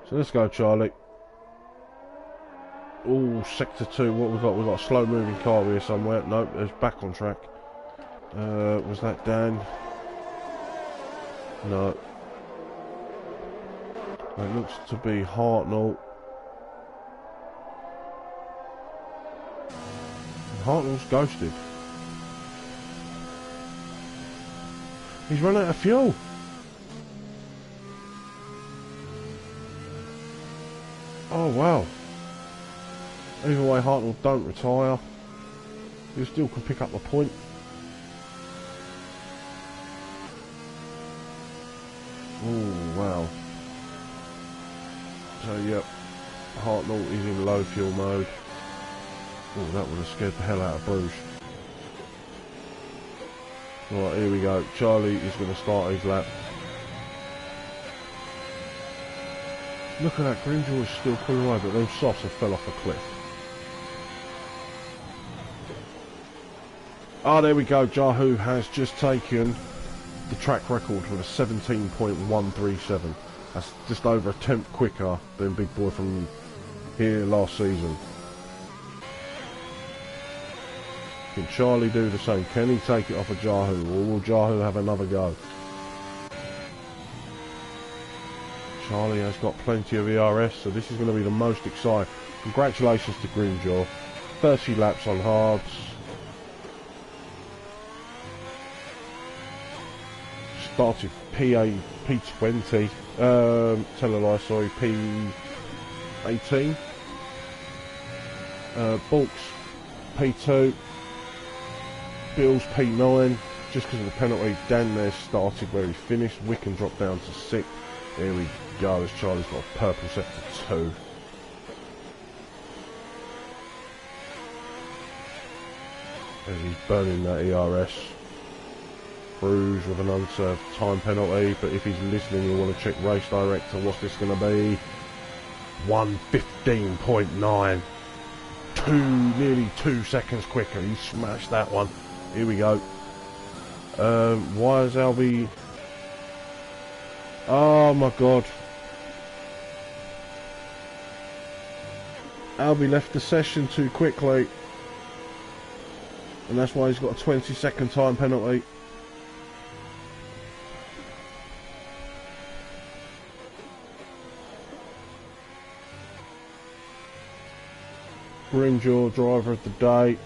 Speaker 1: So let's go, Charlie. Oh, sector 2. What we got? We've got a slow moving car here somewhere. Nope, it's back on track. Was that Dan? No. It looks to be Hartnell. Hartnell's ghosted. He's run out of fuel. Oh wow. Either way, Hartnell don't retire. You still can pick up the point. Oh wow. So yep, Hartnell is in low fuel mode. Oh, that would have scared the hell out of Bruges. Right, here we go. Charlie is going to start his lap. Look at that, Grimjaw is still pulling away, but those softs have fell off a cliff. Ah, there we go. Jahu has just taken the track record with a 17.137. That's just over a tenth quicker than Big Boy from here last season. Can Charlie do the same? Can he take it off of Jahu, or will Jahu have another go? Charlie has got plenty of ERS, so this is going to be the most exciting. Congratulations to Grimjaw. 30 laps on hards. Started P20. Tell a lie, sorry, P18. Balks P2. Bills P9. Just because of the penalty, Dan there started where he finished. Wickham dropped down to 6th. Here we go, as Charlie's got a purple set for 2. As he's burning that ERS. Bruges with an unserved time penalty, but if he's listening, you'll want to check Race Director. What's this going to be? 1:15.9. Nearly 2 seconds quicker. He smashed that one. Here we go. Why is Albie... Oh my god. Albie left the session too quickly. And that's why he's got a 20-second time penalty. Grimjaw, driver of the day.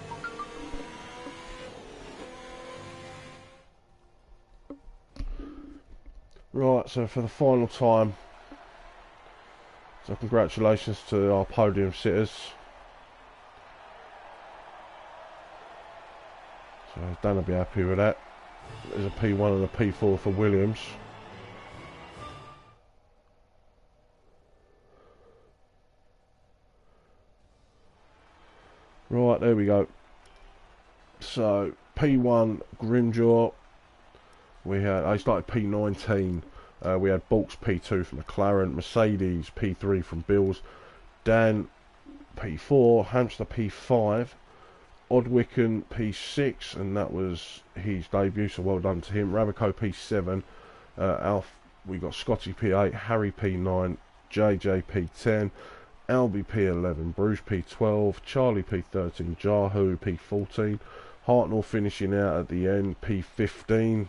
Speaker 1: Right, so for the final time, so congratulations to our podium sitters. So Dan will be happy with that. There's a P1 and a P4 for Williams. Right, there we go. So P1 Grimjaw. We had, I started P19. We had Balks P2 from McLaren, Mercedes P3 from Bills, Dan P4, Hamster P5, Odwicken P6, and that was his debut, so well done to him. Rabico P7, we got Scotty P8, Harry P9, JJ P10, Albie P11, Bruges P12, Charlie P13, Jahu P14, Hartnell finishing out at the end P15.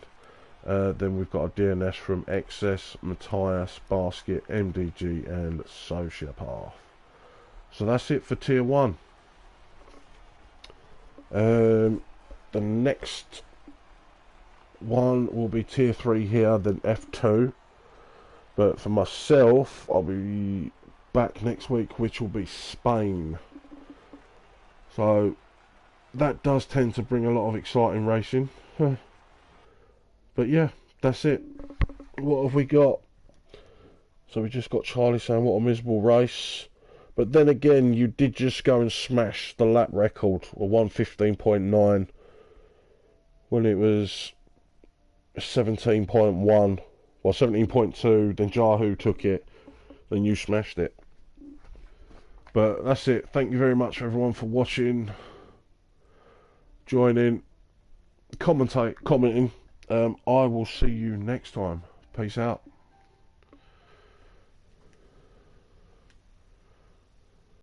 Speaker 1: Then we've got a DNS from Excess, Matthias, Basket, MDG and Sociopath. So that's it for Tier 1. The next one will be tier 3 here, then F2. But for myself, I'll be back next week, which will be Spain. So that does tend to bring a lot of exciting racing. But yeah, that's it. What have we got? So we just got Charlie saying what a miserable race. But then again, you did just go and smash the lap record of 1:15.9 when it was 17.1 or 17.2. Then Jahu took it, then you smashed it. But that's it. Thank you very much everyone for watching, joining, commenting. I will see you next time. Peace out.